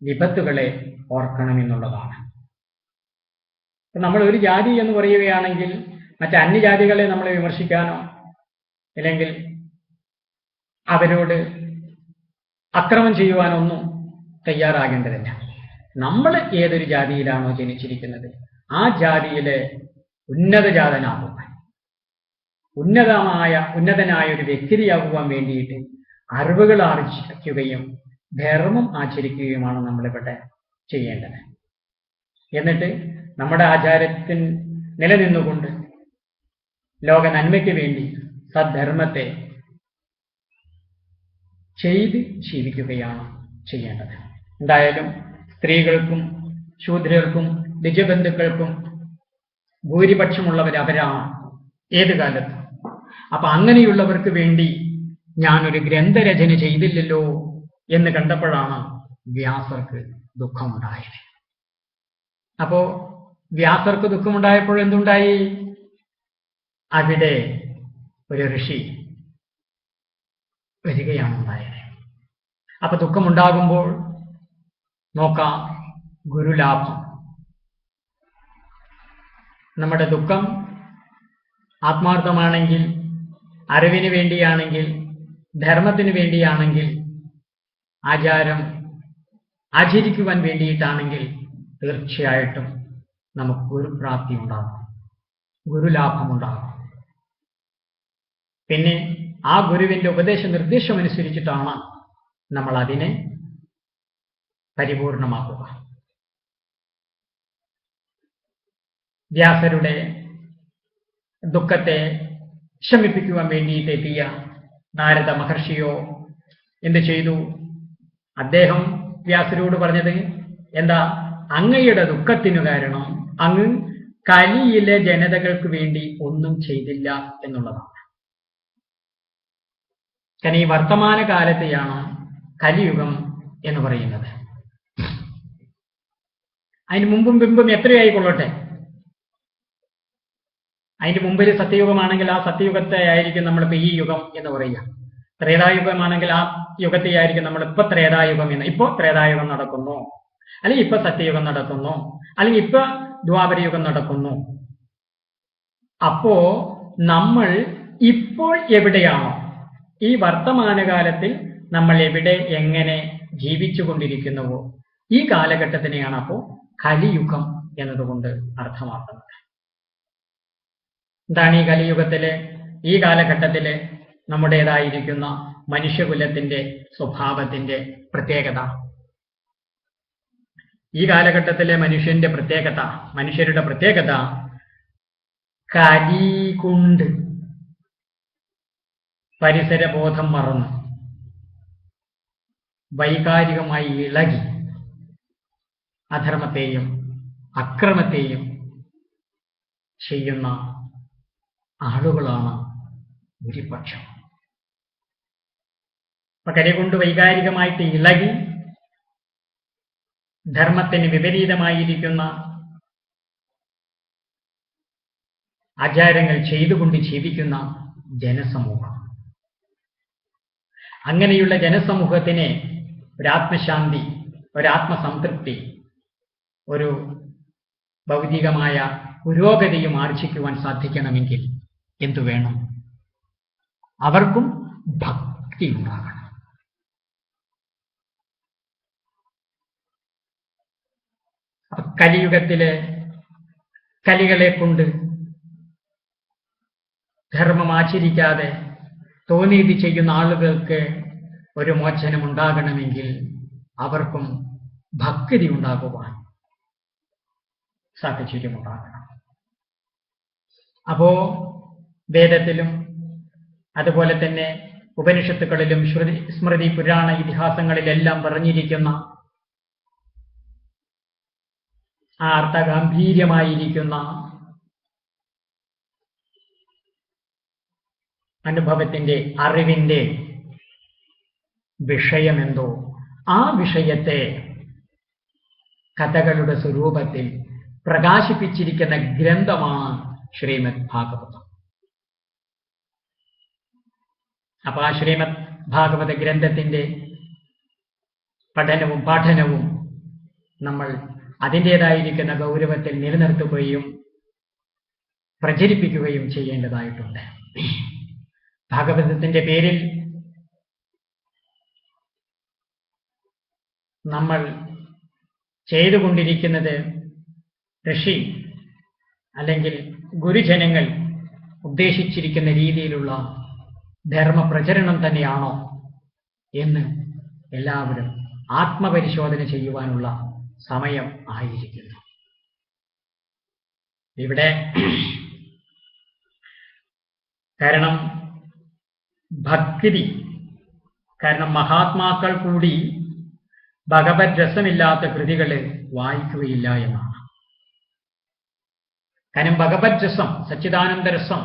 വിപത്തുകളെ ഓർക്കണമെന്നുള്ളതാണ്. നമ്മൾ ഒരു ജാതി എന്ന് പറയുകയാണെങ്കിൽ മറ്റ് അന്യജാതികളെ നമ്മൾ വിമർശിക്കാനോ അല്ലെങ്കിൽ അവരോട് അക്രമം ചെയ്യുവാനൊന്നും തയ്യാറാകേണ്ടതില്ല. നമ്മൾ ഏതൊരു ജാതിയിലാണോ ജനിച്ചിരിക്കുന്നത് ആ ജാതിയിലെ ഉന്നതജാതനാകുവാൻ, ഉന്നതനായ ഒരു വ്യക്തിയാകുവാൻ വേണ്ടിയിട്ട് അറിവുകൾ ആർജിക്കുകയും ധർമ്മം ആചരിക്കുകയുമാണ് നമ്മളിവിടെ ചെയ്യേണ്ടത്. എന്നിട്ട് നമ്മുടെ ആചാരത്തിൽ നിലനിന്നുകൊണ്ട് ലോക നന്മയ്ക്ക് വേണ്ടി സദ്ധർമ്മത്തെ ചെയ്ത് ജീവിക്കുകയാണ് ചെയ്യേണ്ടത്. എന്തായാലും സ്ത്രീകൾക്കും ശൂദ്രർക്കും ദ്വിജബന്ധുക്കൾക്കും ഭൂരിപക്ഷമുള്ളവർ അവരാണ് ഏത് കാലത്തും. അപ്പൊ അങ്ങനെയുള്ളവർക്ക് വേണ്ടി ഞാനൊരു ഗ്രന്ഥരചന ചെയ്തില്ലല്ലോ എന്ന് കണ്ടപ്പോഴാണ് വ്യാസർക്ക് ദുഃഖമുണ്ടായത്. അപ്പോ വ്യാസർക്ക് ദുഃഖമുണ്ടായപ്പോൾ എന്തുണ്ടായി? അവിടെ ഒരു ഋഷി വരികയാണ് ഉണ്ടായത്. അപ്പൊ ദുഃഖമുണ്ടാകുമ്പോൾ നോക്കാം ഗുരുലാഭം. നമ്മുടെ ദുഃഖം ആത്മാർത്ഥമാണെങ്കിൽ, അറിവിന് വേണ്ടിയാണെങ്കിൽ, ധർമ്മത്തിന് വേണ്ടിയാണെങ്കിൽ, ആചാരം ആചരിക്കുവാൻ വേണ്ടിയിട്ടാണെങ്കിൽ തീർച്ചയായിട്ടും നമുക്ക് ഗുരുപ്രാപ്തി ഉണ്ടാകും, ഗുരുലാഭമുണ്ടാകും. പിന്നെ ആ ഗുരുവിന്റെ ഉപദേശ നിർദ്ദേശമനുസരിച്ചിട്ടാണ് നമ്മൾ അതിനെ പരിപൂർണമാക്കുക. വ്യാസരുടെ ദുഃഖത്തെ ശമിപ്പിക്കുവാൻ വേണ്ടിയിട്ട് എത്തിയ നാരദ മഹർഷിയോ എന്ത് ചെയ്തു? അദ്ദേഹം വ്യാസരോട് പറഞ്ഞത് എന്താ? അങ്ങയുടെ ദുഃഖത്തിനു കാരണം അങ്ങ് കലിയിലെ ജനതകൾക്ക് വേണ്ടി ഒന്നും ചെയ്തില്ല എന്നുള്ളതാണ്. കാരണം ഈ വർത്തമാന കാലത്തെയാണ് കലിയുഗം എന്ന് പറയുന്നത്. അതിന് മുമ്പും പിമ്പും എത്രയായിക്കൊള്ളട്ടെ, അതിന്റെ മുമ്പിൽ സത്യയുഗമാണെങ്കിൽ ആ സത്യയുഗത്തെ ആയിരിക്കും നമ്മളിപ്പോൾ ഈ യുഗം എന്ന് പറയുക. ത്രേതായുഗമാണെങ്കിൽ ആ യുഗത്തെ ആയിരിക്കും നമ്മളിപ്പോ ത്രേതായുഗം എന്ന്. ഇപ്പോ ത്രേതായുഗം നടക്കുന്നു, അല്ലെങ്കിൽ ഇപ്പൊ സത്യയുഗം നടക്കുന്നു, അല്ലെങ്കിൽ ഇപ്പൊ ദ്വാപരയുഗം നടക്കുന്നു. അപ്പോ നമ്മൾ ഇപ്പോൾ എവിടെയാണോ, ഈ വർത്തമാനകാലത്തിൽ നമ്മൾ എവിടെ എങ്ങനെ ജീവിച്ചുകൊണ്ടിരിക്കുന്നുവോ ഈ കാലഘട്ടത്തിനെയാണ് അപ്പോൾ കലിയുഗം എന്നതുകൊണ്ട് അർത്ഥമാക്കുന്നത്. എന്താണ് ഈ കലിയുഗത്തിലെ ഈ കാലഘട്ടത്തിലെ നമ്മുടേതായിരിക്കുന്ന മനുഷ്യകുലത്തിന്റെ സ്വഭാവത്തിന്റെ പ്രത്യേകത? ഈ കാലഘട്ടത്തിലെ മനുഷ്യരുടെ പ്രത്യേകത കലി കൊണ്ട് പരിസരബോധം മറന്ന് വൈകാരികമായി ഇളകി അധർമ്മത്തെയും അക്രമത്തെയും ചെയ്യുന്ന ആളുകളാണ് ഭൂരിപക്ഷം. അപ്പൊ കലി കൊണ്ട് വൈകാരികമായിട്ട് ഇളകി ധർമ്മത്തിന് വിപരീതമായിരിക്കുന്ന ആചാരങ്ങൾ ചെയ്തുകൊണ്ട് ജീവിക്കുന്ന ജനസമൂഹം. അങ്ങനെയുള്ള ജനസമൂഹത്തിന് ഒരാത്മശാന്തി, ഒരാത്മസംതൃപ്തി, ഒരു ഭൗതികമായ പുരോഗതിയും ആർജിക്കുവാൻ സാധിക്കണമെങ്കിൽ എന്തു വേണം? അവർക്കും ഭക്തി ഉണ്ടാകണം. കലിയുഗത്തിലെ കലികളെ കൊണ്ട് ധർമ്മം ആചരിക്കാതെ തോന്നിയത് ചെയ്യുന്ന ആളുകൾക്ക് ഒരു മോചനം ഉണ്ടാകണമെങ്കിൽ അവർക്കും ഭക്തി ഉണ്ടാകുവാൻ സാഹചര്യമുണ്ടാകണം. അപ്പോ വേദത്തിലും അതുപോലെ തന്നെ ഉപനിഷത്തുക്കളിലും സ്മൃതി പുരാണ ഇതിഹാസങ്ങളിലെല്ലാം പറഞ്ഞിരിക്കുന്ന ആ അർത്ഥഗാംഭീര്യമായിരിക്കുന്ന അനുഭവത്തിന്റെ അറിവിന്റെ വിഷയമെന്തോ ആ വിഷയത്തെ കഥകളുടെ സ്വരൂപത്തിൽ പ്രകാശിപ്പിച്ചിരിക്കുന്ന ഗ്രന്ഥമാണ് ശ്രീമദ് ഭാഗവതം. അപ്പൊ ആ ശ്രീമദ് ഭാഗവത ഗ്രന്ഥത്തിന്റെ പഠനവും പാഠനവും നമ്മൾ അതിൻ്റെതായിരിക്കുന്ന ഗൗരവത്തിൽ നിലനിർത്തുകയും പ്രചരിപ്പിക്കുകയും ചെയ്യേണ്ടതായിട്ടുണ്ട്. ഭാഗവതത്തിന്റെ പേരിൽ നമ്മൾ ചെയ്തുകൊണ്ടിരിക്കുന്നത് ഋഷി അല്ലെങ്കിൽ ഗുരുജനങ്ങൾ ഉദ്ദേശിച്ചിരിക്കുന്ന രീതിയിലുള്ള ധർമ്മപ്രചരണം തന്നെയാണോ എന്ന് എല്ലാവരും ആത്മപരിശോധന ചെയ്യുവാനുള്ള സമയം ആയിരിക്കുന്നു. ഇവിടെ കാരണം ഭക്തി, കാരണം മഹാത്മാക്കൾ കൂടി ഭഗവത് രസമില്ലാത്ത കൃതികൾ വായിക്കുകയില്ല എന്നാണ്. കാരണം ഭഗവത് രസം, സച്ചിദാനന്ദ രസം,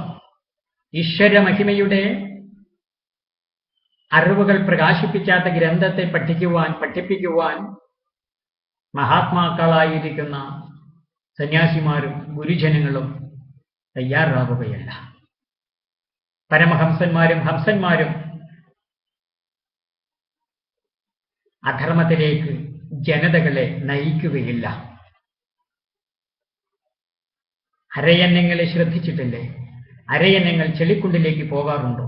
ഈശ്വര മഹിമയുടെ അറിവുകൾ പ്രകാശിപ്പിക്കാത്ത ഗ്രന്ഥത്തെ പഠിപ്പിക്കുവാൻ മഹാത്മാക്കളായിരിക്കുന്ന സന്യാസിമാരും ഗുരുജനങ്ങളും തയ്യാറാവുകയല്ല. പരമഹംസന്മാരും ഹംസന്മാരും അധർമ്മത്തിലേക്ക് ജനതകളെ നയിക്കുകയില്ല. അരയന്നങ്ങളെ ശ്രദ്ധിച്ചിട്ടില്ലേ? അരയന്നങ്ങൾ ചെളിക്കുണ്ടിലേക്ക് പോകാറുണ്ടോ?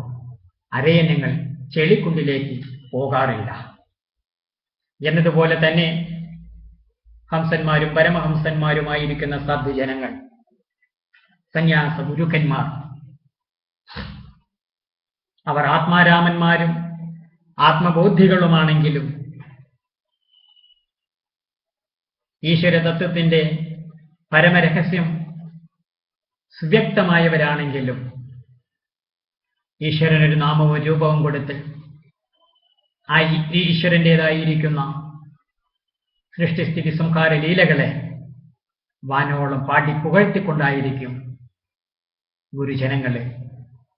അരയന്നങ്ങൾ ചെളിക്കുണ്ടിലേക്ക് പോകാറില്ല. എന്നതുപോലെ തന്നെ ഹംസന്മാരും പരമഹംസന്മാരുമായിരിക്കുന്ന സാധുജനങ്ങൾ, സന്യാസ ഗുരുക്കന്മാർ, അവർ ആത്മാരാമന്മാരും ആത്മബോധികളുമാണെങ്കിലും ഈശ്വരതത്വത്തിന്റെ പരമരഹസ്യം സുവ്യക്തമായവരാണെങ്കിലും ഈശ്വരനൊരു നാമവും രൂപവും കൊടുത്ത് ആ ഈശ്വരൻ്റെതായിരിക്കുന്ന സൃഷ്ടിസ്ഥിതി സംഹാര ലീലകളെ വാനോളം പാടി പുകഴ്ത്തിക്കൊണ്ടായിരിക്കും ഗുരുജനങ്ങളെ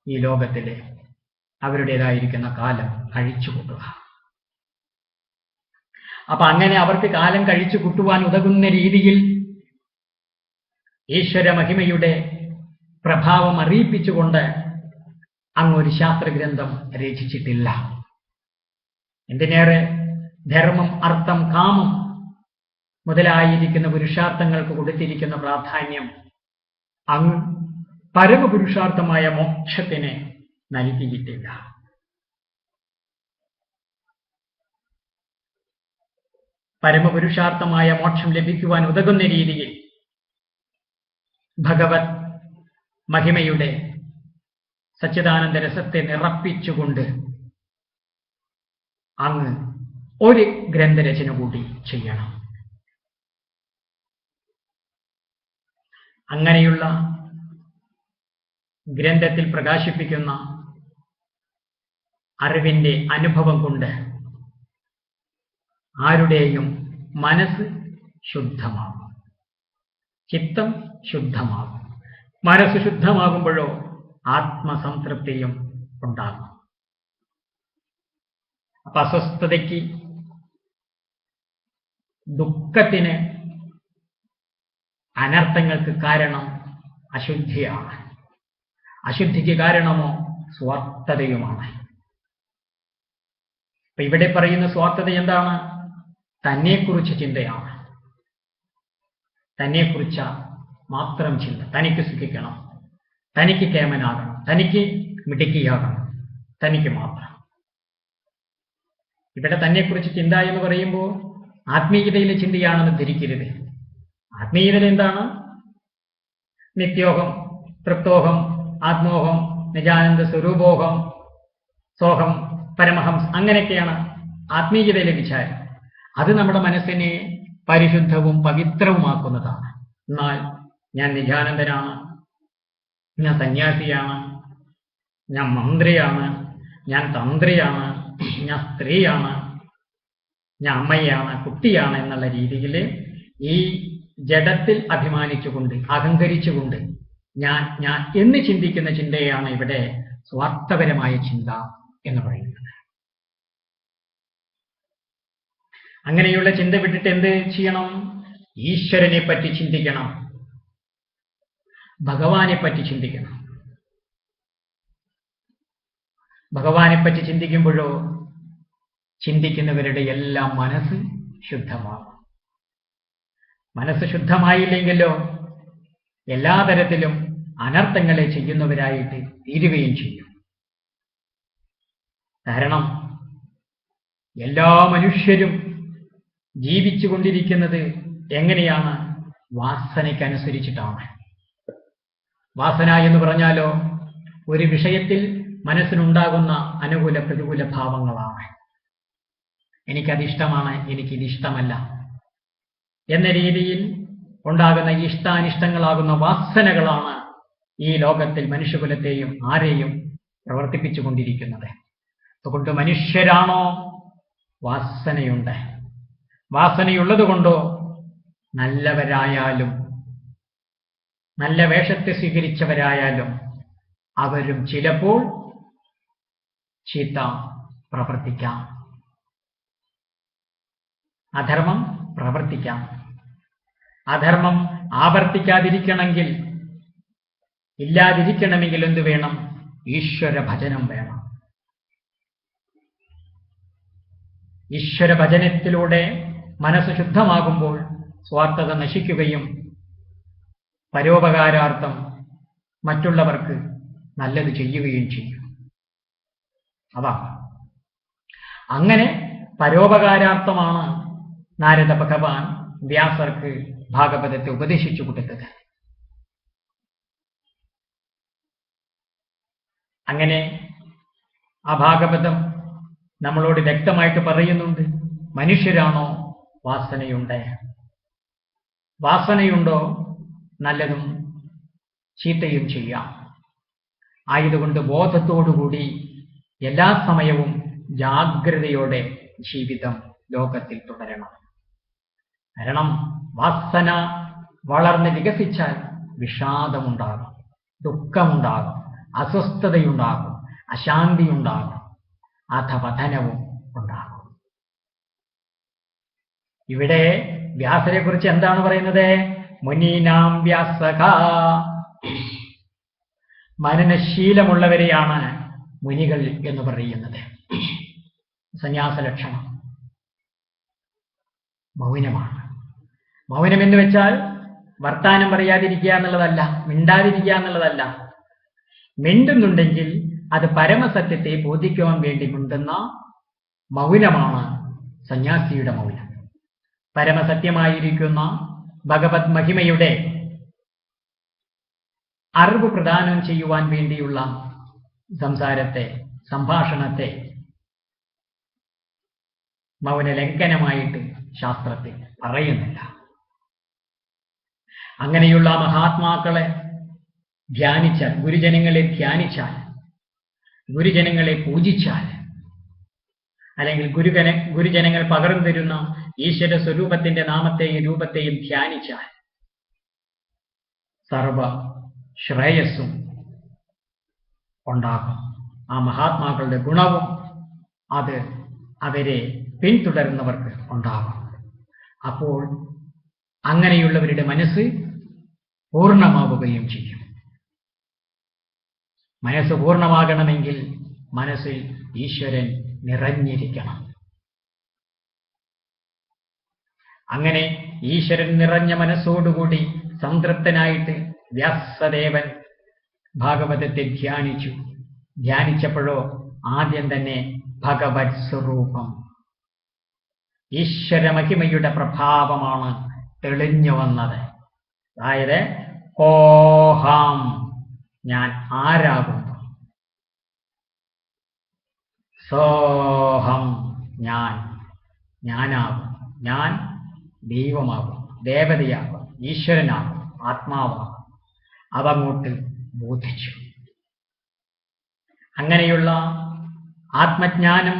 ഈ ലോകത്തിലെ അവരുടേതായിരിക്കുന്ന കാലം കഴിച്ചുകൂട്ടുക. അപ്പൊ അങ്ങനെ അവർക്ക് കാലം കഴിച്ചു കൂട്ടുവാൻ ഉതകുന്ന രീതിയിൽ ഈശ്വര മഹിമയുടെ പ്രഭാവം അറിയിപ്പിച്ചുകൊണ്ട് അങ്ങൊരു ശാസ്ത്രഗ്രന്ഥം രചിച്ചിട്ടില്ല. എന്തിനേറെ ധർമ്മം, അർത്ഥം, കാമം മുതലായിരിക്കുന്ന പുരുഷാർത്ഥങ്ങൾക്ക് കൊടുത്തിരിക്കുന്ന പ്രാധാന്യം അങ്ങ് പരമപുരുഷാർത്ഥമായ മോക്ഷത്തിന് നൽകിയിട്ടില്ല. പരമപുരുഷാർത്ഥമായ മോക്ഷം ലഭിക്കുവാൻ ഉതകുന്ന രീതിയിൽ ഭഗവത് മഹിമയുടെ സച്ചിദാനന്ദ രസത്തെ നിറപ്പിച്ചുകൊണ്ട് അങ്ങ് ഒരു ഗ്രന്ഥരചന കൂടി ചെയ്യണം. അങ്ങനെയുള്ള ഗ്രന്ഥത്തിൽ പ്രകാശിപ്പിക്കുന്ന അറിവിന്റെ അനുഭവം കൊണ്ട് ആരുടെയും മനസ്സ് ശുദ്ധമാകും, ചിത്തം ശുദ്ധമാകും. മനസ്സ് ശുദ്ധമാകുമ്പോഴോ ആത്മസംതൃപ്തിയും ഉണ്ടാകും. അപ്പൊ അസ്വസ്ഥതയ്ക്ക്, ദുഃഖത്തിന്, അനർത്ഥങ്ങൾക്ക് കാരണം അശുദ്ധിയാണ്. അശുദ്ധിക്ക് കാരണമോ സ്വാർത്ഥതയുമാണ്. അപ്പൊ ഇവിടെ പറയുന്ന സ്വാർത്ഥത എന്താണ്? തന്നെക്കുറിച്ച് ചിന്തയാണ്. തന്നെക്കുറിച്ച മാത്രം ചിന്ത. തനിക്ക് സുഖിക്കണം, തനിക്ക് കേമനാകണം, തനിക്ക് മിടുക്കിയാകണം, തനിക്ക് മാത്രം. ഇവിടെ തന്നെക്കുറിച്ച് ചിന്ത എന്ന് പറയുമ്പോൾ ആത്മീയതയിലെ ചിന്തയാണെന്ന് ധരിക്കരുത്. ആത്മീയത എന്താണ്? നിത്യോഹം, തൃപ്തോഹം, ആത്മോഹം, നിജാനന്ദ സ്വരൂപോഹം, സോഹം, പരമഹം, അങ്ങനെയൊക്കെയാണ് ആത്മീയതയിലെ വിചാരം. അത് നമ്മുടെ മനസ്സിനെ പരിശുദ്ധവും പവിത്രവുമാക്കുന്നതാണ്. എന്നാൽ ഞാൻ നിജാനന്ദനാണ്, ഞാൻ സന്യാസിയാണ്, ഞാൻ മന്ത്രിയാണ്, ഞാൻ തന്ത്രിയാണ്, ഞാൻ സ്ത്രീയാണ്, ഞാൻ അമ്മയാണ്, കുട്ടിയാണ് എന്നുള്ള രീതിയിൽ ഈ ജഡത്തിൽ അഭിമാനിച്ചുകൊണ്ട്, അഹങ്കരിച്ചുകൊണ്ട് ഞാൻ ഞാൻ എന്ന് ചിന്തിക്കുന്ന ചിന്തയാണ് ഇവിടെ സ്വാർത്ഥപരമായ ചിന്ത എന്ന് പറയുന്നത്. അങ്ങനെയുള്ള ചിന്ത വിട്ടിട്ട് എന്ത് ചെയ്യണം? ഈശ്വരനെ പറ്റി ചിന്തിക്കണം, ഭഗവാനെ പറ്റി ചിന്തിക്കണം. ഭഗവാനെ പറ്റി ചിന്തിക്കുമ്പോഴോ ചിന്തിക്കുന്നവരുടെ എല്ലാം മനസ്സ് ശുദ്ധമാകും. മനസ്സ് ശുദ്ധമായില്ലെങ്കിലോ എല്ലാ തരത്തിലും അനർത്ഥങ്ങളെ ചെയ്യുന്നവരായിട്ട് തീരുകയും ചെയ്യും. കാരണം എല്ലാ മനുഷ്യരും ജീവിച്ചു കൊണ്ടിരിക്കുന്നത് എങ്ങനെയാണ്? വാസനയ്ക്കനുസരിച്ചിട്ടാണ്. വാസന എന്ന് പറഞ്ഞാലോ ഒരു വിഷയത്തിൽ മനസ്സിനുണ്ടാകുന്ന അനുകൂല പ്രതികൂല ഭാവങ്ങളാണ്. എനിക്കതിഷ്ടമാണ്, എനിക്കിതിഷ്ടമല്ല എന്ന രീതിയിൽ ഉണ്ടാകുന്ന ഇഷ്ടാനിഷ്ടങ്ങളാകുന്ന വാസനകളാണ് ഈ ലോകത്തിൽ മനുഷ്യകുലത്തെയും ആരെയും പ്രവർത്തിപ്പിച്ചു കൊണ്ടിരിക്കുന്നത്. അതുകൊണ്ട് മനുഷ്യരാണോ വാസനയുണ്ട്. വാസനയുള്ളത് കൊണ്ടോ നല്ലവരായാലും നല്ല വേഷത്തെ സ്വീകരിച്ചവരായാലും അവരും ചിലപ്പോൾ ചീത്ത പ്രവർത്തിക്കാം, അധർമ്മം പ്രവർത്തിക്കാം. അധർമ്മം ആവർത്തിക്കാതിരിക്കണമെങ്കിൽ, ഇല്ലാതിരിക്കണമെങ്കിൽ എന്ത് വേണം? ഈശ്വര ഭജനം വേണം. ഈശ്വര ഭജനത്തിലൂടെ മനസ്സ് ശുദ്ധമാകുമ്പോൾ സ്വാർത്ഥത നശിക്കുകയും പരോപകാരാർത്ഥം മറ്റുള്ളവർക്ക് നല്ലത് ചെയ്യുകയും ചെയ്യും. അതാണ്. അങ്ങനെ പരോപകാരാർത്ഥമാണ് നാരദ ഭഗവാൻ വ്യാസർക്ക് ഭാഗവതത്തെ ഉപദേശിച്ചു കൊടുത്തത്. അങ്ങനെ ആ ഭാഗവതം നമ്മളോട് വ്യക്തമായിട്ട് പറയുന്നുണ്ട്, മനുഷ്യരാണോ വാസനയുണ്ട്. വാസനയുണ്ടോ നല്ലതും ചീത്തയും ചെയ്യാം. ആയതുകൊണ്ട് ബോധത്തോടുകൂടി എല്ലാ സമയവും ജാഗ്രതയോടെ ജീവിതം ലോകത്തിൽ തുടരണം. കാരണം വാസന വളർന്ന് വികസിച്ചാൽ വിഷാദമുണ്ടാകും, ദുഃഖമുണ്ടാകും, അസ്വസ്ഥതയുണ്ടാകും, അശാന്തിയുണ്ടാകും, അധപതനവും ഉണ്ടാകും. ഇവിടെ വ്യാസരെ കുറിച്ച് എന്താണ് പറയുന്നത്? മുനീനാം വ്യാസക, മനനശീലമുള്ളവരെയാണ് മുനികൾ എന്ന് പറയുന്നത്. സന്യാസ ലക്ഷണം മൗനമാണ്. മൗനം എന്ന് വെച്ചാൽ വർത്താനം പറയാതിരിക്കുക എന്നുള്ളതല്ല, മിണ്ടാതിരിക്കുക എന്നുള്ളതല്ല. മിണ്ടുന്നുണ്ടെങ്കിൽ അത് പരമസത്യത്തെ ബോധിക്കുവാൻ വേണ്ടി മിണ്ടുന്ന മൗനമാണ് സന്യാസിയുടെ മൗനം. പരമസത്യമായിരിക്കുന്ന ഭഗവത് മഹിമയുടെ അറിവ് പ്രദാനം ചെയ്യുവാൻ വേണ്ടിയുള്ള സംഭാഷണത്തെ മൗനലംഘനമായിട്ട് ശാസ്ത്രത്തിൽ പറയുന്നില്ല. അങ്ങനെയുള്ള മഹാത്മാക്കളെ ധ്യാനിച്ചാൽ, ഗുരുജനങ്ങളെ ധ്യാനിച്ചാൽ, ഗുരുജനങ്ങളെ പൂജിച്ചാൽ, അല്ലെങ്കിൽ ഗുരുജനങ്ങൾ പകർന്നു തരുന്ന ഈശ്വര സ്വരൂപത്തിന്റെ നാമത്തെയും രൂപത്തെയും ധ്യാനിച്ചാൽ സർവ ശ്രേയസ്സും ഉണ്ടാകും. ആ മഹാത്മാക്കളുടെ ഗുണവും അത് അവരെ പിന്തുടരുന്നവർക്ക് ഉണ്ടാകും. അപ്പോൾ അങ്ങനെയുള്ളവരുടെ മനസ്സ് പൂർണ്ണമാവുകയും ചെയ്യും. മനസ്സ് പൂർണ്ണമാകണമെങ്കിൽ മനസ്സിൽ ഈശ്വരൻ നിറഞ്ഞിരിക്കണം. അങ്ങനെ ഈശ്വരൻ നിറഞ്ഞ മനസ്സോടുകൂടി സംതൃപ്തനായിട്ട് വ്യാസദേവൻ ഭാഗവതത്തെ ധ്യാനിച്ചപ്പോഴോ ആദ്യം തന്നെ ഭഗവത് സ്വരൂപം, ഈശ്വര മഹിമയുടെ പ്രഭാവമാണ് തെളിഞ്ഞു വന്നത്. അതായത് കോഹം, ഞാൻ ആരാകുന്നു, സോഹം, ഞാനാകും, ഞാൻ ദൈവമാകും, ദേവതയാകും, ഈശ്വരനാകും, ആത്മാവാകും. അതങ്ങോട്ട് ബോധിച്ചു. അങ്ങനെയുള്ള ആത്മജ്ഞാനം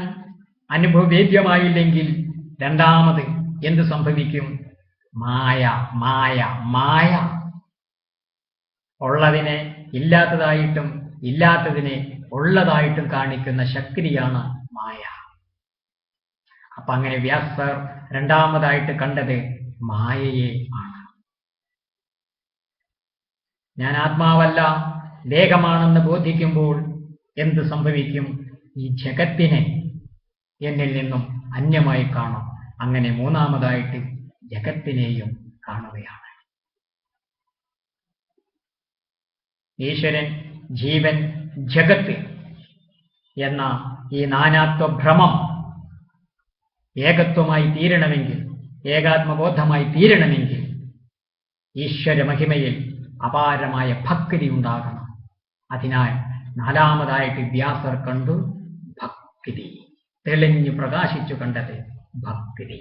അനുഭവവേദ്യമായില്ലെങ്കിൽ രണ്ടാമത് എന്ത് സംഭവിക്കും? മായ ഉള്ളതിനെ ഇല്ലാത്തതായിട്ടും ഇല്ലാത്തതിനെ ഉള്ളതായിട്ടും കാണിക്കുന്ന ശക്തിയാണ് മായ. അപ്പൊ അങ്ങനെ വ്യാസർ രണ്ടാമതായിട്ട് കണ്ടത് മായയെ ആണ്. ഞാൻ ആത്മാവല്ല ദേഹമാണെന്ന് ബോധിക്കുമ്പോൾ എന്ത് സംഭവിക്കും? ഈ ജഗത്തിനെ എന്നിൽ നിന്നും അന്യമായി കാണും. അങ്ങനെ മൂന്നാമതായിട്ട് ജഗത്തിനെയും കാണുകയാണ്. ഈശ്വരൻ, ജീവൻ, ജഗത്ത് എന്ന ഈ നാനാത്വ ഭ്രമം ഏകത്വമായി തീരണമെങ്കിൽ, ഏകാത്മബോധമായി തീരണമെങ്കിൽ ഈശ്വര മഹിമയിൽ അപാരമായ ഭക്തി ഉണ്ടാകണം. അതിനാൽ നാലാമതായിട്ട് വ്യാസർ കണ്ടു ഭക്തി, തെളിഞ്ഞു പ്രകാശിച്ചു കണ്ടത് ഭക്തി.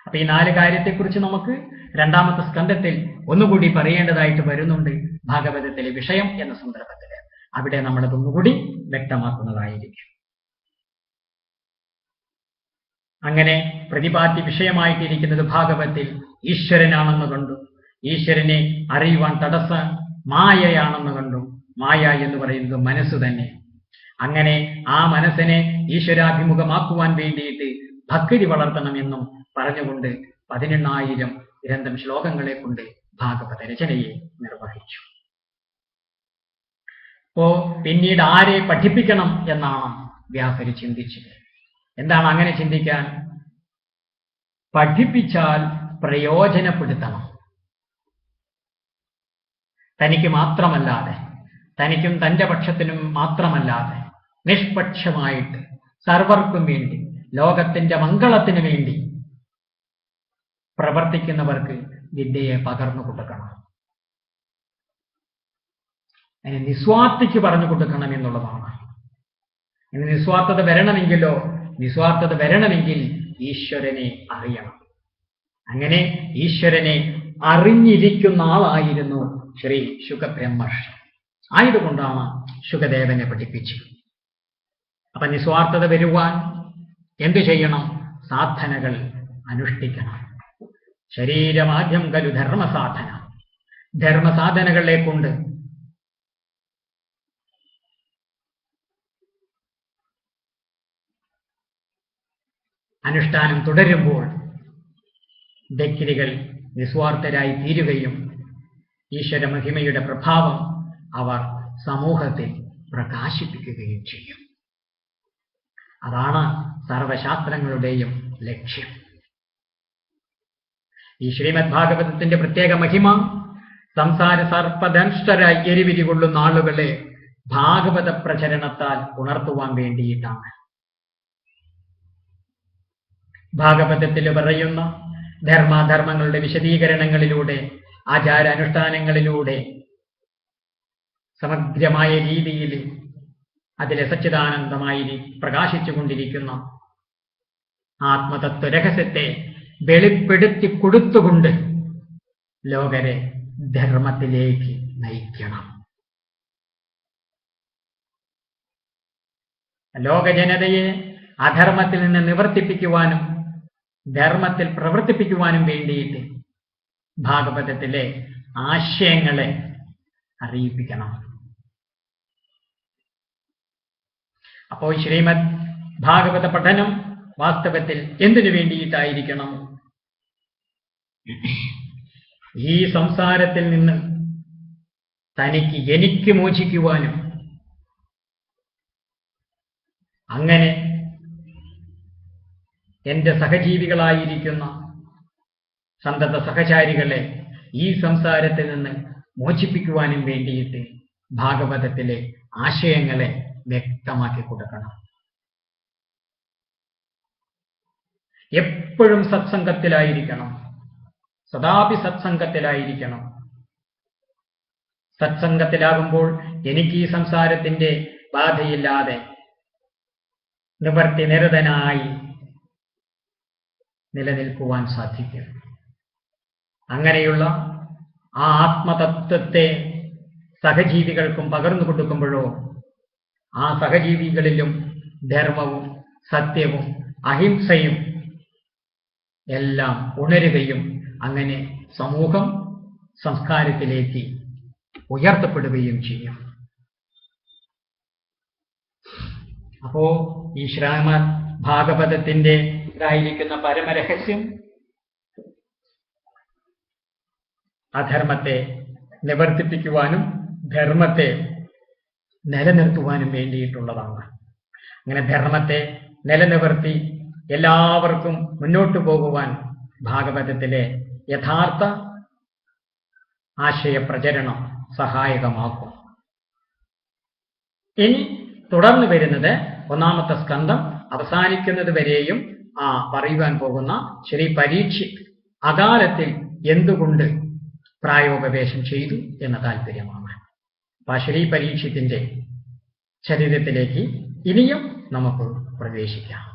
അപ്പൊ ഈ 4 കാര്യത്തെക്കുറിച്ച് നമുക്ക് രണ്ടാമത്തെ സ്കന്ധത്തിൽ ഒന്നുകൂടി പറയേണ്ടതായിട്ട് വരുന്നുണ്ട്. ഭാഗവതത്തിലെ വിഷയം എന്ന സന്ദർഭത്തിൽ അവിടെ നമ്മളതൊന്നുകൂടി വ്യക്തമാക്കുന്നതായിരിക്കും. അങ്ങനെ പ്രതിപാദ്യ വിഷയമായിട്ടിരിക്കുന്നത് ഭാഗവത്തിൽ ഈശ്വരനാണെന്ന് കണ്ടു. ഈശ്വരനെ അറിയുവാൻ തടസ്സം മായയാണെന്ന് കണ്ടു. മായ എന്ന് പറയുന്നത് മനസ്സ് തന്നെ. അങ്ങനെ ആ മനസ്സിനെ ഈശ്വരാഭിമുഖമാക്കുവാൻ വേണ്ടിയിട്ട് ഭക്തി വളർത്തണമെന്നും പറഞ്ഞുകൊണ്ട് 18,000 ഗ്രന്ഥം ശ്ലോകങ്ങളെ കൊണ്ട് ഭാഗവത രചനയെ നിർവഹിച്ചു. അപ്പോ പിന്നീട് ആരെ പഠിപ്പിക്കണം എന്നാണ് വ്യാസര് ചിന്തിച്ചത്. എന്താണ് അങ്ങനെ ചിന്തിക്കാൻ? പഠിപ്പിച്ചാൽ പ്രയോജനപ്പെടുത്തണം. തനിക്ക് മാത്രമല്ലാതെ, തനിക്കും തന്റെ പക്ഷത്തിനും മാത്രമല്ലാതെ നിഷ്പക്ഷമായിട്ട് സർവർക്കും വേണ്ടി, ലോകത്തിന്റെ മംഗളത്തിന് വേണ്ടി പ്രവർത്തിക്കുന്നവർക്ക് വിദ്യയെ പകർന്നു കൊടുക്കണം. അതിന് നിസ്വാർത്ഥിക്ക് പറഞ്ഞു കൊടുക്കണം എന്നുള്ളതാണ്. ഇനി നിസ്വാർത്ഥത വരണമെങ്കിൽ ഈശ്വരനെ അറിയണം. അങ്ങനെ ഈശ്വരനെ അറിഞ്ഞിരിക്കുന്ന ആളായിരുന്നു ശ്രീ ശുകബ്രഹ്മർഷി. ആയതുകൊണ്ടാണ് ശുകദേവനെ പഠിപ്പിച്ചത്. അപ്പൊ നിസ്വാർത്ഥത വരുവാൻ എന്തു ചെയ്യണം? സാധനകൾ അനുഷ്ഠിക്കണം. ശരീരമാദ്യം കലു ധർമ്മസാധന. ധർമ്മസാധനകളെ കൊണ്ട് അനുഷ്ഠാനം തുടരുമ്പോൾ വ്യക്തികൾ നിസ്വാർത്ഥരായി തീരുകയും ഈശ്വര മഹിമയുടെ പ്രഭാവം അവർ സമൂഹത്തിൽ പ്രകാശിപ്പിക്കുകയും ചെയ്യും. അതാണ് സർവശാസ്ത്രങ്ങളുടെയും ലക്ഷ്യം. ഈ ശ്രീമദ് ഭാഗവതത്തിന്റെ പ്രത്യേക മഹിമ സംസാര സർപ്പദംഷ്ടരായി എരിവിരി കൊള്ളുന്ന ആളുകളെ ഭാഗവത പ്രചരണത്താൽ ഉണർത്തുവാൻ വേണ്ടിയിട്ടാണ്. ഭാഗവതത്തിൽ പറയുന്ന ധർമാധർമ്മങ്ങളുടെ വിശദീകരണങ്ങളിലൂടെ ആചാരാനുഷ്ഠാനങ്ങളിലൂടെ സമഗ്രമായ രീതിയിൽ അതിലെ സച്ചിദാനന്ദമായി പ്രകാശിച്ചുകൊണ്ടിരിക്കുന്ന ആത്മതത്വ രഹസ്യത്തെ വെളിപ്പെടുത്തി കൊടുത്തുകൊണ്ട് ലോകരെ ധർമ്മത്തിലേക്ക് നയിക്കണം. ലോക ജനതയെ അധർമ്മത്തിൽ നിന്ന് നിവർത്തിപ്പിക്കുവാനും ധർമ്മത്തിൽ പ്രവർത്തിപ്പിക്കുവാനും വേണ്ടിയിട്ട് ഭാഗവതത്തിലെ ആശയങ്ങളെ അറിയിപ്പിക്കണം. അപ്പോൾ ശ്രീമദ് ഭാഗവത പഠനം വാസ്തവത്തിൽ എന്തിനു വേണ്ടിയിട്ടായിരിക്കണം? ഈ സംസാരത്തിൽ നിന്ന് എനിക്ക് മോചിക്കുവാനും അങ്ങനെ എന്റെ സഹജീവികളായിരിക്കുന്ന സന്തത സഹചാരികളെ ഈ സംസാരത്തിൽ നിന്ന് മോചിപ്പിക്കുവാനും വേണ്ടിയിട്ട് ഭാഗവതത്തിലെ ആശയങ്ങളെ വ്യക്തമാക്കി കൊടുക്കണം. എപ്പോഴും സത്സംഗത്തിലായിരിക്കണം, സദാപി സത്സംഗത്തിലായിരിക്കണം. സത്സംഗത്തിലാകുമ്പോൾ എനിക്ക് ഈ സംസാരത്തിന്റെ ബാധയില്ലാതെ നിവർത്തി നിരതനായി നിലനിൽക്കുവാൻ സാധിക്കും. അങ്ങനെയുള്ള ആ ആത്മതത്വത്തെ സഹജീവികൾക്കും പകർന്നു കൊടുക്കുമ്പോഴോ ആ സഹജീവികളിലും ധർമ്മവും സത്യവും അഹിംസയും എല്ലാം ഉണരുകയും അങ്ങനെ സമൂഹം സംസ്കാരത്തിലേക്ക് ഉയർത്തപ്പെടുകയും ചെയ്യും. അപ്പോ ഈ ശ്രീമദ് ഭാഗവതത്തിന്റെ ഇതായിരിക്കുന്ന പരമരഹസ്യം അധർമ്മത്തെ നിവർത്തിപ്പിക്കുവാനും ധർമ്മത്തെ നിലനിർത്തുവാനും വേണ്ടിയിട്ടുള്ളതാണ്. അങ്ങനെ ധർമ്മത്തെ നിലനിർത്തി എല്ലാവർക്കും മുന്നോട്ടു പോകുവാൻ ഭാഗവതത്തിലെ യഥാർത്ഥ ആശയപ്രചരണം സഹായകമാക്കും. ഇനി തുടർന്ന് വരുന്നത് ഒന്നാമത്തെ സ്കന്ധം അവസാനിക്കുന്നത് വരെയും പറയുവാൻ പോകുന്ന ശ്രീ പരീക്ഷിത് അകാലത്തിൽ എന്തുകൊണ്ട് പ്രായോപവേശം ചെയ്തു എന്ന താല്പര്യമാണ്. അപ്പൊ ശ്രീ പരീക്ഷിത്തിന്റെ ചരിത്രത്തിലേക്ക് ഇനിയും നമുക്ക് പ്രവേശിക്കാം.